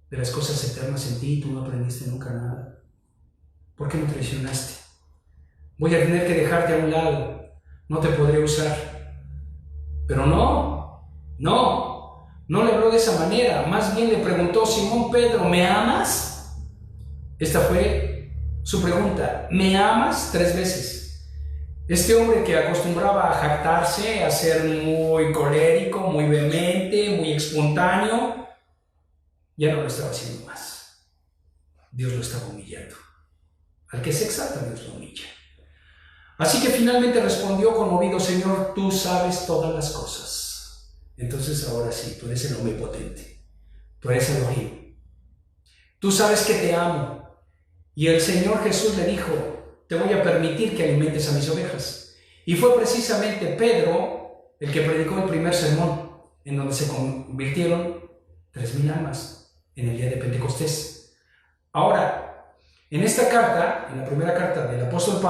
de las cosas eternas en ti, y tú no aprendiste nunca nada. ¿Por qué me traicionaste? Voy a tener que dejarte a un lado, no te podré usar. Pero no le habló de esa manera, más bien le preguntó, Simón Pedro, ¿me amas? Esta fue su pregunta, ¿me amas? 3 veces. Este hombre que acostumbraba a jactarse, a ser muy colérico, muy vehemente, muy espontáneo, ya no lo estaba haciendo más. Dios lo estaba humillando. Al que se exalta, Dios lo humilla. Así que finalmente respondió conmovido, Señor, tú sabes todas las cosas. Entonces ahora sí, tú eres el omnipotente, tú eres el Elohim. Tú sabes que te amo. Y el Señor Jesús le dijo, te voy a permitir que alimentes a mis ovejas. Y fue precisamente Pedro el que predicó el primer sermón, en donde se convirtieron 3,000 almas en el día de Pentecostés. Ahora, en esta carta, en la primera carta del apóstol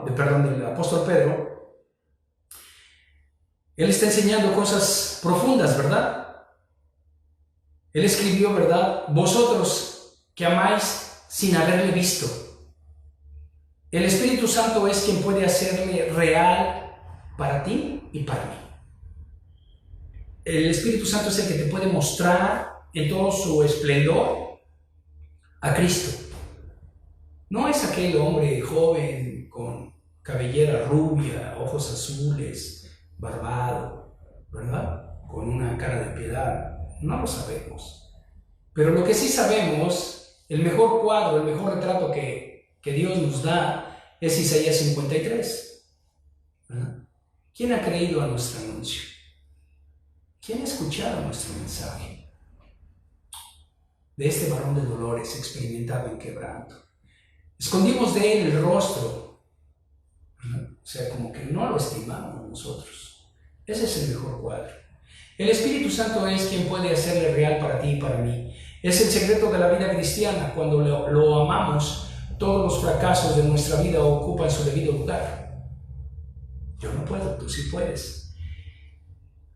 del apóstol Pedro, él está enseñando cosas profundas, ¿verdad? Él escribió, ¿verdad? Vosotros que amáis sin haberle visto. El Espíritu Santo es quien puede hacerle real para ti y para mí. El Espíritu Santo es el que te puede mostrar en todo su esplendor a Cristo. No es aquel hombre joven con cabellera rubia, ojos azules, barbado, ¿verdad? Con una cara de piedad. No lo sabemos. Pero lo que sí sabemos, el mejor cuadro, el mejor retrato que Dios nos da es Isaías 53. ¿Verdad? ¿Quién ha creído a nuestro anuncio? ¿Quién ha escuchado nuestro mensaje? De este varón de dolores experimentado en quebranto. Escondimos de él el rostro, ¿verdad? O sea, como que no lo estimamos nosotros. Ese es el mejor cuadro. El Espíritu Santo es quien puede hacerle real para ti y para mí. Es el secreto de la vida cristiana. Cuando lo amamos, todos los fracasos de nuestra vida ocupan su debido lugar. Yo no puedo, tú sí puedes.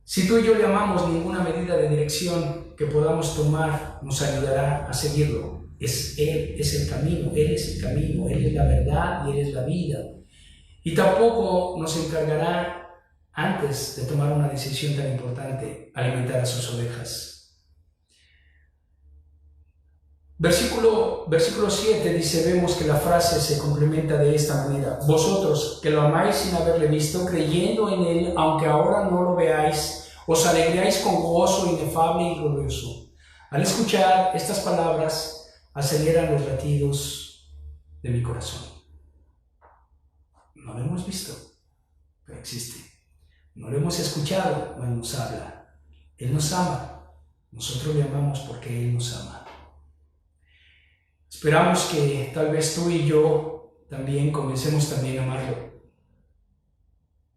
Si tú y yo le amamos, ninguna medida de dirección que podamos tomar nos ayudará a seguirlo. Él es el camino, Él es el camino, Él es la verdad y Él es la vida. Y tampoco nos encargará, antes de tomar una decisión tan importante, alimentar a sus ovejas. Versículo 7 dice, vemos que la frase se complementa de esta manera. Vosotros que lo amáis sin haberle visto, creyendo en Él, aunque ahora no lo veáis, os alegráis con gozo inefable y glorioso. Al escuchar estas palabras, aceleran los latidos de mi corazón. No lo hemos visto, pero existe. No lo hemos escuchado, no Él nos habla. Él nos ama. Nosotros le amamos porque Él nos ama. Esperamos que tal vez tú y yo también comencemos también a amarlo.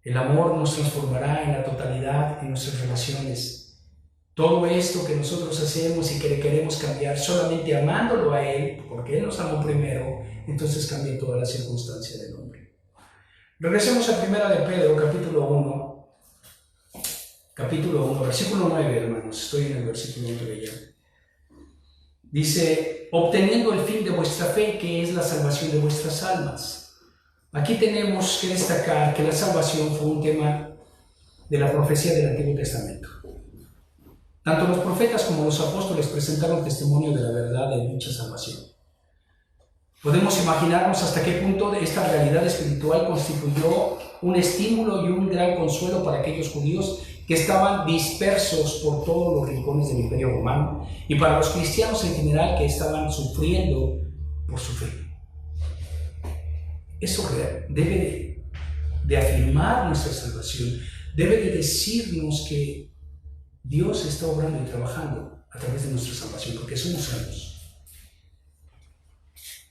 El amor nos transformará en la totalidad en nuestras relaciones. Todo esto que nosotros hacemos y que le queremos cambiar solamente amándolo a Él, porque Él nos amó primero, entonces cambia toda la circunstancia del hombre. Regresemos a 1 de Pedro, capítulo 1, versículo 9, hermanos. Estoy en el versículo 9 ya. Dice, obteniendo el fin de vuestra fe, que es la salvación de vuestras almas. Aquí tenemos que destacar que la salvación fue un tema de la profecía del Antiguo Testamento. Tanto los profetas como los apóstoles presentaron testimonio de la verdad de dicha salvación. Podemos imaginarnos hasta qué punto esta realidad espiritual constituyó un estímulo y un gran consuelo para aquellos judíos que estaban dispersos por todos los rincones del Imperio Romano y para los cristianos en general que estaban sufriendo por su fe. Eso debe de afirmar nuestra salvación, debe de decirnos que Dios está obrando y trabajando a través de nuestra salvación, porque somos salvos.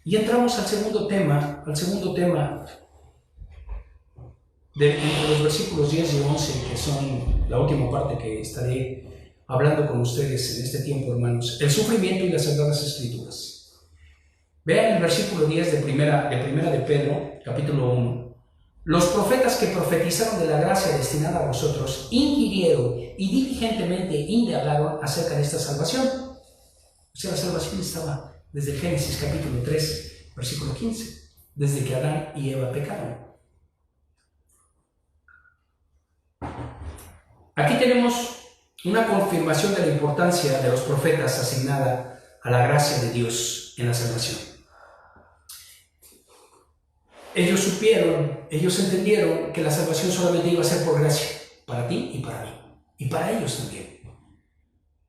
Y entramos al segundo tema entre los versículos 10 y 11, que son la última parte que estaré hablando con ustedes en este tiempo, hermanos. El sufrimiento y las Sagradas Escrituras. Vean el versículo 10 de primera de Pedro, capítulo 1. Los profetas que profetizaron de la gracia destinada a vosotros inquirieron y diligentemente indagaron acerca de esta salvación. O sea, la salvación estaba desde Génesis capítulo 3, versículo 15, desde que Adán y Eva pecaron. Aquí tenemos una confirmación de la importancia de los profetas asignada a la gracia de Dios en la salvación. Ellos entendieron que la salvación solamente iba a ser por gracia, para ti y para mí, y para ellos también.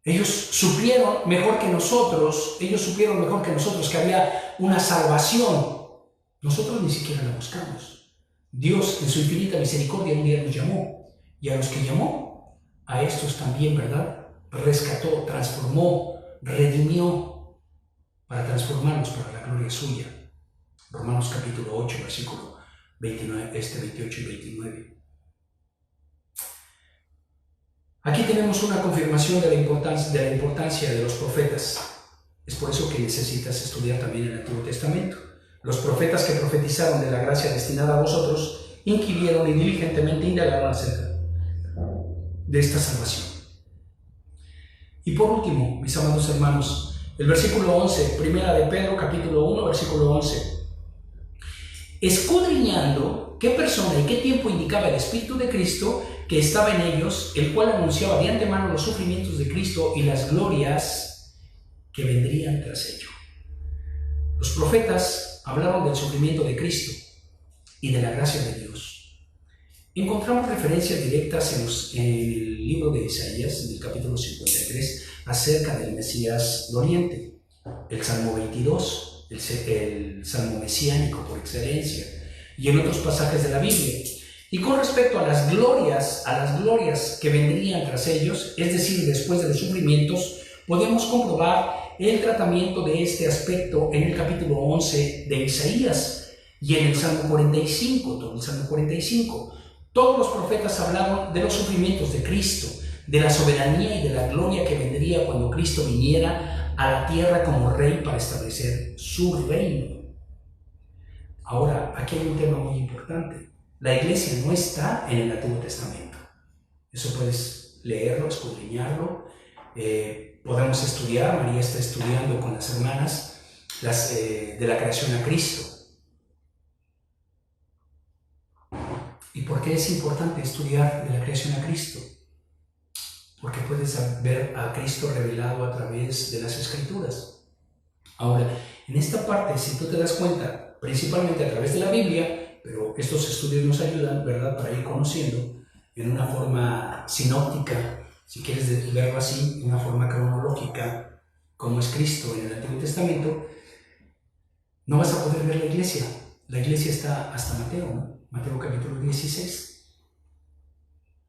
Ellos supieron mejor que nosotros que había una salvación. Nosotros ni siquiera la buscamos. Dios, en su infinita misericordia, un día nos llamó, y a los que llamó, a estos también, ¿verdad? Rescató, transformó, redimió, para transformarnos para la gloria suya. Romanos capítulo 8, versículo 28 y 29. Aquí tenemos una confirmación de la importancia de los profetas. Es por eso que necesitas estudiar también el Antiguo Testamento. Los profetas que profetizaron de la gracia destinada a vosotros inquirieron y diligentemente indagaron acerca de esta salvación. Y por último, mis amados hermanos, El versículo 11, primera de Pedro, capítulo 1, versículo 11. Escudriñando qué persona y qué tiempo indicaba el Espíritu de Cristo que estaba en ellos, el cual anunciaba de antemano los sufrimientos de Cristo y las glorias que vendrían tras ello. Los profetas hablaron del sufrimiento de Cristo y de la gracia de Dios. Encontramos referencias directas en el libro de Isaías, en el capítulo 53, acerca del Mesías doliente. El Salmo 22, el Salmo mesiánico por excelencia, y en otros pasajes de la Biblia. Y con respecto a las glorias que vendrían tras ellos, es decir, después de los sufrimientos, podemos comprobar el tratamiento de este aspecto en el capítulo 11 de Isaías y en el Salmo 45, todo el Salmo 45. Todos los profetas hablaron de los sufrimientos de Cristo, de la soberanía y de la gloria que vendría cuando Cristo viniera a la tierra como rey para establecer su reino. Ahora, aquí hay un tema muy importante. La iglesia no está en el Antiguo Testamento. Eso puedes leerlo, escudriñarlo. Podemos estudiar, María está estudiando con las hermanas de la creación a Cristo. ¿Y por qué es importante estudiar de la creación a Cristo? Porque puedes ver a Cristo revelado a través de las Escrituras. Ahora, en esta parte, si tú te das cuenta, principalmente a través de la Biblia, pero estos estudios nos ayudan, ¿verdad?, para ir conociendo en una forma sinóptica, si quieres verlo así, en una forma cronológica, como es Cristo en el Antiguo Testamento, no vas a poder ver la iglesia. La iglesia está hasta Mateo, ¿no? Mateo capítulo 16.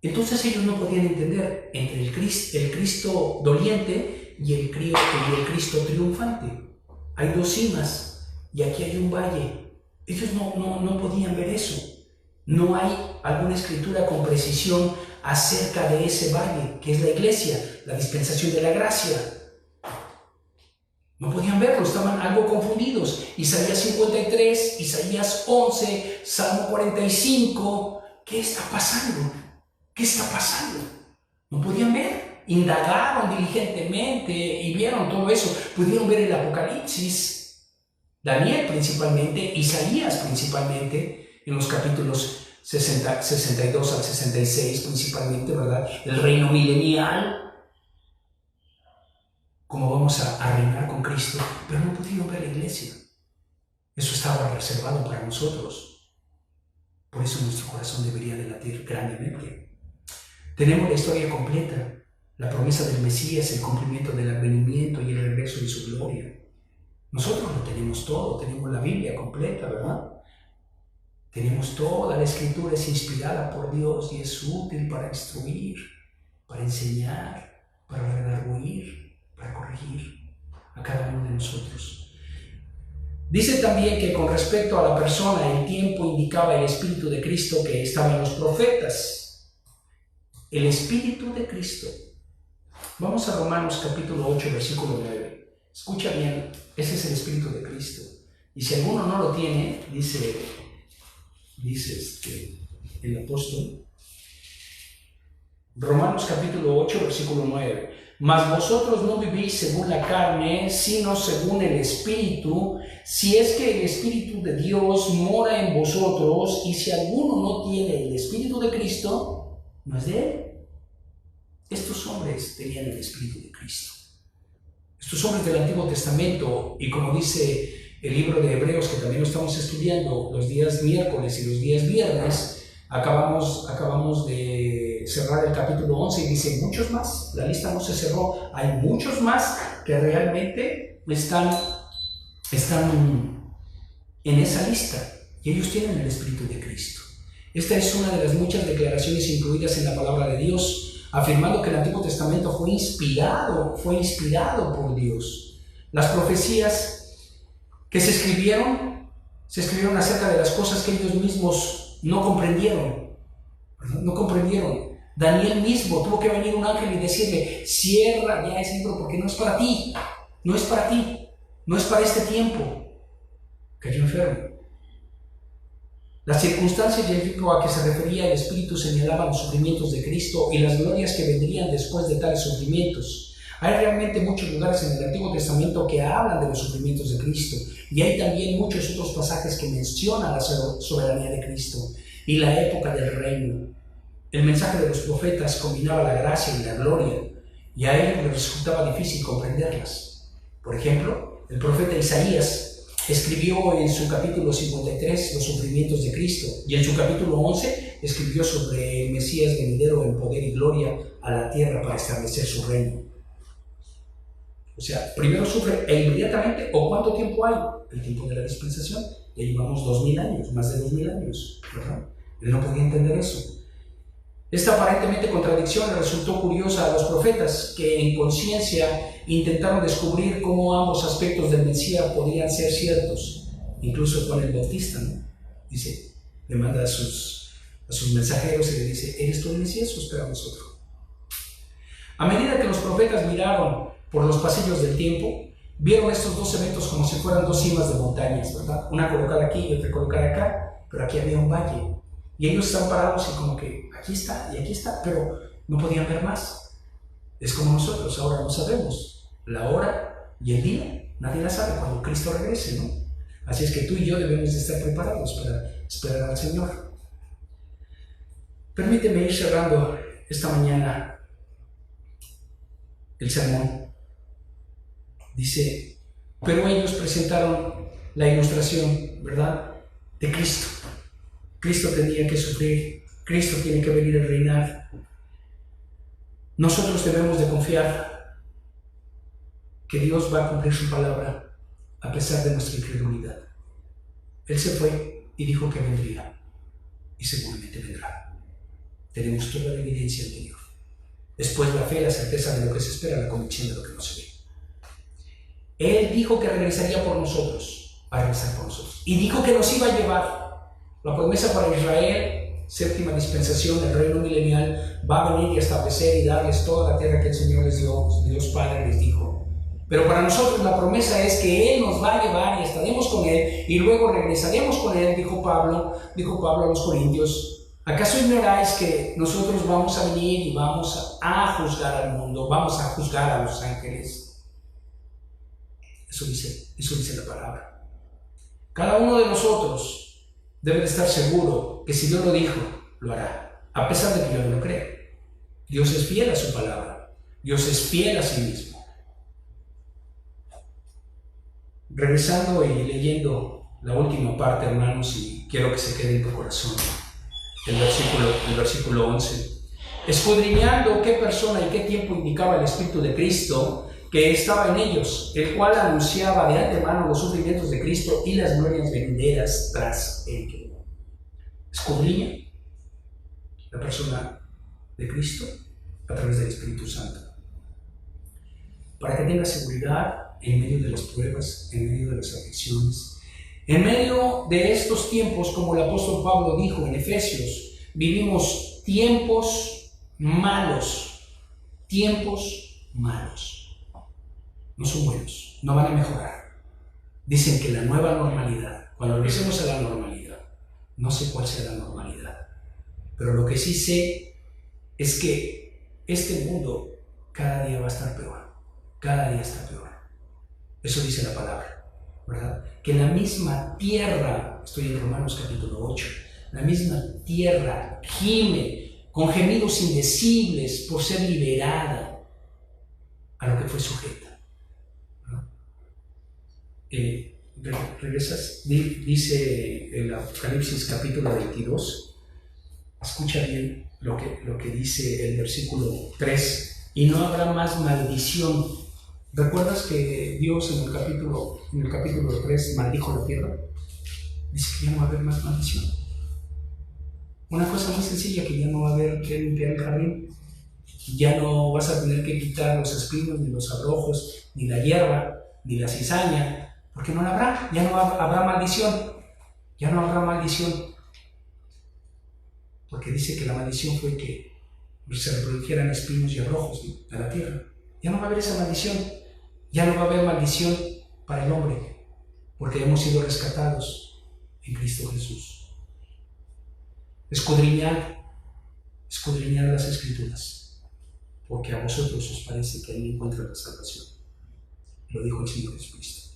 Entonces ellos no podían entender entre el Cristo doliente y el Cristo triunfante. Hay dos cimas y aquí hay un valle. Ellos no podían ver eso. No hay alguna escritura con precisión acerca de ese valle, que es la iglesia, la dispensación de la gracia. No podían verlo, estaban algo confundidos. Isaías 53, Isaías 11, Salmo 45. ¿Qué está pasando? ¿Qué está pasando? No podían ver. Indagaron diligentemente y vieron todo eso. Pudieron ver el Apocalipsis, Daniel principalmente, Isaías principalmente, en los capítulos 62 al 66 principalmente, ¿verdad? El reino milenial. Cómo vamos a reinar con Cristo, pero no pudieron ver la iglesia. Eso estaba reservado para nosotros. Por eso nuestro corazón debería de latir grandemente. Tenemos la historia completa, la promesa del Mesías, el cumplimiento del advenimiento y el regreso de su gloria. Nosotros lo tenemos todo, tenemos la Biblia completa, ¿verdad? Tenemos toda la Escritura, es inspirada por Dios y es útil para instruir, para enseñar, para redarguir, para corregir a cada uno de nosotros. Dice también que con respecto a la persona, el tiempo indicaba el Espíritu de Cristo que estaba en los profetas. El Espíritu de Cristo. Vamos a Romanos capítulo 8, versículo 9. Escucha bien, ese es el Espíritu de Cristo. Y si alguno no lo tiene, dice el apóstol, Romanos capítulo 8, versículo 9. Mas vosotros no vivís según la carne, sino según el Espíritu, si es que el Espíritu de Dios mora en vosotros, y si alguno no tiene el Espíritu de Cristo, no es de él. Estos hombres tenían el Espíritu de Cristo. Estos hombres del Antiguo Testamento, y como dice el libro de Hebreos, que también lo estamos estudiando los días miércoles y los días viernes, acabamos de cerrar el capítulo 11 y dice muchos más. La lista no se cerró, hay muchos más que realmente están en esa lista y ellos tienen el Espíritu de Cristo. Esta es una de las muchas declaraciones incluidas en la palabra de Dios, afirmando que el Antiguo Testamento fue inspirado por Dios. Las profecías que se escribieron acerca de las cosas que ellos mismos no comprendieron. Daniel mismo tuvo que venir un ángel y decirle: cierra ya ese libro porque no es para ti, no es para este tiempo. Cayó enfermo. Las circunstancias y el ritmo a que se refería el Espíritu señalaban los sufrimientos de Cristo y las glorias que vendrían después de tales sufrimientos. Hay realmente muchos lugares en el Antiguo Testamento que hablan de los sufrimientos de Cristo, y hay también muchos otros pasajes que mencionan la soberanía de Cristo y la época del reino. El mensaje de los profetas combinaba la gracia y la gloria, y a ellos les resultaba difícil comprenderlas. Por ejemplo, el profeta Isaías escribió en su capítulo 53 los sufrimientos de Cristo, y en su capítulo 11 escribió sobre el Mesías venidero en poder y gloria a la tierra para establecer su reino. O sea, primero sufre e inmediatamente, ¿o cuánto tiempo hay? El tiempo de la dispensación. Ya llevamos 2000 años, más de 2000 años, ¿verdad? Él no podía entender eso. Esta aparentemente contradicción le resultó curiosa a los profetas, que en conciencia intentaron descubrir cómo ambos aspectos del Mesías podían ser ciertos. Incluso Juan el Bautista, ¿no? Dice, le manda a sus mensajeros y le dice, ¿eres tú el Mesías o esperamos otro? A medida que los profetas miraron por los pasillos del tiempo, vieron estos dos eventos como si fueran dos cimas de montañas, ¿verdad? Una colocada aquí y otra colocada acá, pero aquí había un valle. Y ellos estaban parados y como que aquí está y aquí está, pero no podían ver más. Es como nosotros, ahora no sabemos la hora y el día, nadie la sabe cuando Cristo regrese, ¿no? Así es que tú y yo debemos de estar preparados para esperar al Señor. Permíteme ir cerrando esta mañana el sermón. Dice, pero ellos presentaron la ilustración, ¿verdad?, de Cristo. Cristo tenía que sufrir, Cristo tiene que venir a reinar. Nosotros debemos de confiar que Dios va a cumplir su palabra a pesar de nuestra incredulidad. Él se fue y dijo que vendría, y seguramente vendrá. Tenemos toda la evidencia anterior. Después la fe, la certeza de lo que se espera, la convicción de lo que no se ve. Él dijo que regresaría por nosotros, va a regresar por nosotros, y dijo que nos iba a llevar. La promesa para Israel, séptima dispensación, el reino milenial, va a venir y establecer y darles toda la tierra que el Señor les dio, Dios Padre les dijo. Pero para nosotros la promesa es que Él nos va a llevar y estaremos con Él y luego regresaremos con Él, dijo Pablo a los Corintios. ¿Acaso ignoráis que nosotros vamos a venir y vamos a juzgar al mundo, vamos a juzgar a los ángeles? Eso dice la palabra. Cada uno de nosotros debe de estar seguro que si Dios lo dijo, lo hará, a pesar de que yo no lo crea. Dios es fiel a su palabra, Dios es fiel a sí mismo. Regresando y leyendo la última parte, hermanos, y quiero que se quede en tu corazón, el versículo 11. Escudriñando qué persona y qué tiempo indicaba el Espíritu de Cristo que estaba en ellos, el cual anunciaba de antemano los sufrimientos de Cristo y las glorias venideras tras ello. Escudriña la persona de Cristo a través del Espíritu Santo, para que tengas seguridad en medio de las pruebas, en medio de las aflicciones, en medio de estos tiempos, como el apóstol Pablo dijo en Efesios, vivimos tiempos malos, no son buenos, no van a mejorar. Dicen que la nueva normalidad, cuando regresemos a la normalidad, no sé cuál será la normalidad, pero lo que sí sé es que este mundo cada día va a estar peor, cada día está peor. Eso dice la palabra, ¿verdad? Que la misma tierra, estoy en Romanos capítulo 8, la misma tierra gime con gemidos indecibles por ser liberada a lo que fue sujeta. Regresas, dice el Apocalipsis capítulo 22, escucha bien lo que dice el versículo 3, y no habrá más maldición. ¿Recuerdas que Dios en el capítulo 3 maldijo la tierra? Dice que ya no va a haber más maldición. Una cosa muy sencilla, que ya no va a haber que limpiar el jardín, ya no vas a tener que quitar los espinos, ni los abrojos, ni la hierba, ni la cizaña, porque no la habrá, ya no habrá maldición, ya no habrá maldición, porque dice que la maldición fue que se reprodujeran espinos y abrojos de la tierra. Ya no va a haber esa maldición, ya no va a haber maldición para el hombre, porque hemos sido rescatados en Cristo Jesús. Escudriñar las Escrituras. porque a vosotros os parece que ahí encuentran la salvación. Lo dijo el Señor Jesucristo.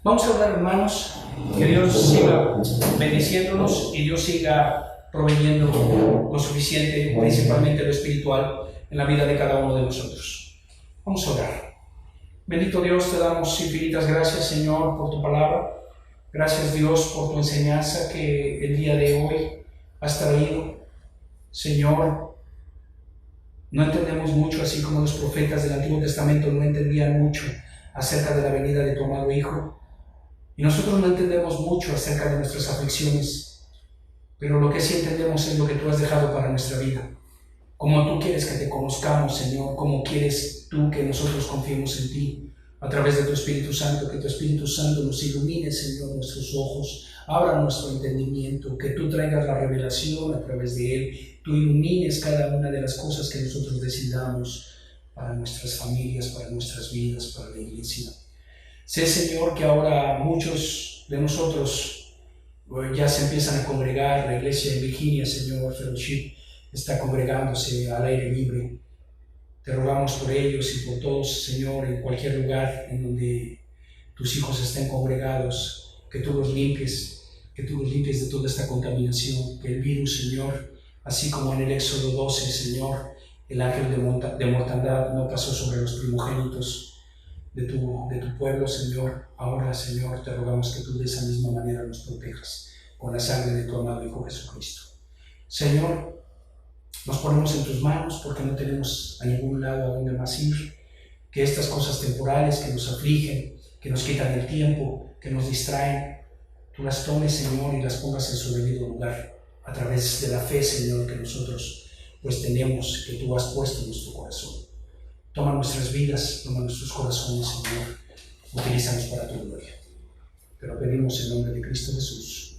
Vamos a orar, hermanos, que Dios siga bendiciéndonos y Dios siga proveyendo lo suficiente, principalmente lo espiritual, en la vida de cada uno de nosotros. Vamos a orar. Bendito Dios, te damos infinitas gracias, Señor, por tu palabra. Gracias, Dios, por tu enseñanza que el día de hoy has traído. Señor, no entendemos mucho, así como los profetas del Antiguo Testamento no entendían mucho acerca de la venida de tu amado Hijo. Y nosotros no entendemos mucho acerca de nuestras aflicciones, pero lo que sí entendemos es lo que tú has dejado para nuestra vida. Como tú quieres que te conozcamos, Señor, como quieres tú que nosotros confiemos en ti, a través de tu Espíritu Santo, que tu Espíritu Santo nos ilumine, Señor, nuestros ojos, abra nuestro entendimiento, que tú traigas la revelación a través de él, tú ilumines cada una de las cosas que nosotros decidamos para nuestras familias, para nuestras vidas, para la iglesia. Sé, Señor, que ahora muchos de nosotros ya se empiezan a congregar. La iglesia de Virginia, Señor, Fellowship, está congregándose al aire libre. Te rogamos por ellos y por todos, Señor, en cualquier lugar en donde tus hijos estén congregados, que tú los limpies de toda esta contaminación, que el virus, Señor, así como en el Éxodo 12, Señor, el ángel de mortandad no pasó sobre los primogénitos de tu pueblo, Señor. Ahora, Señor, te rogamos que tú de esa misma manera nos protejas con la sangre de tu amado Hijo Jesucristo. Señor, nos ponemos en tus manos porque no tenemos a ningún lado a donde más ir. Que estas cosas temporales que nos afligen, que nos quitan el tiempo, que nos distraen, tú las tomes, Señor, y las pongas en su debido lugar a través de la fe, Señor, que nosotros pues tenemos, que tú has puesto en nuestro corazón. Toma nuestras vidas, toma nuestros corazones, Señor, utilízanos para tu gloria. Te lo pedimos en nombre de Cristo Jesús.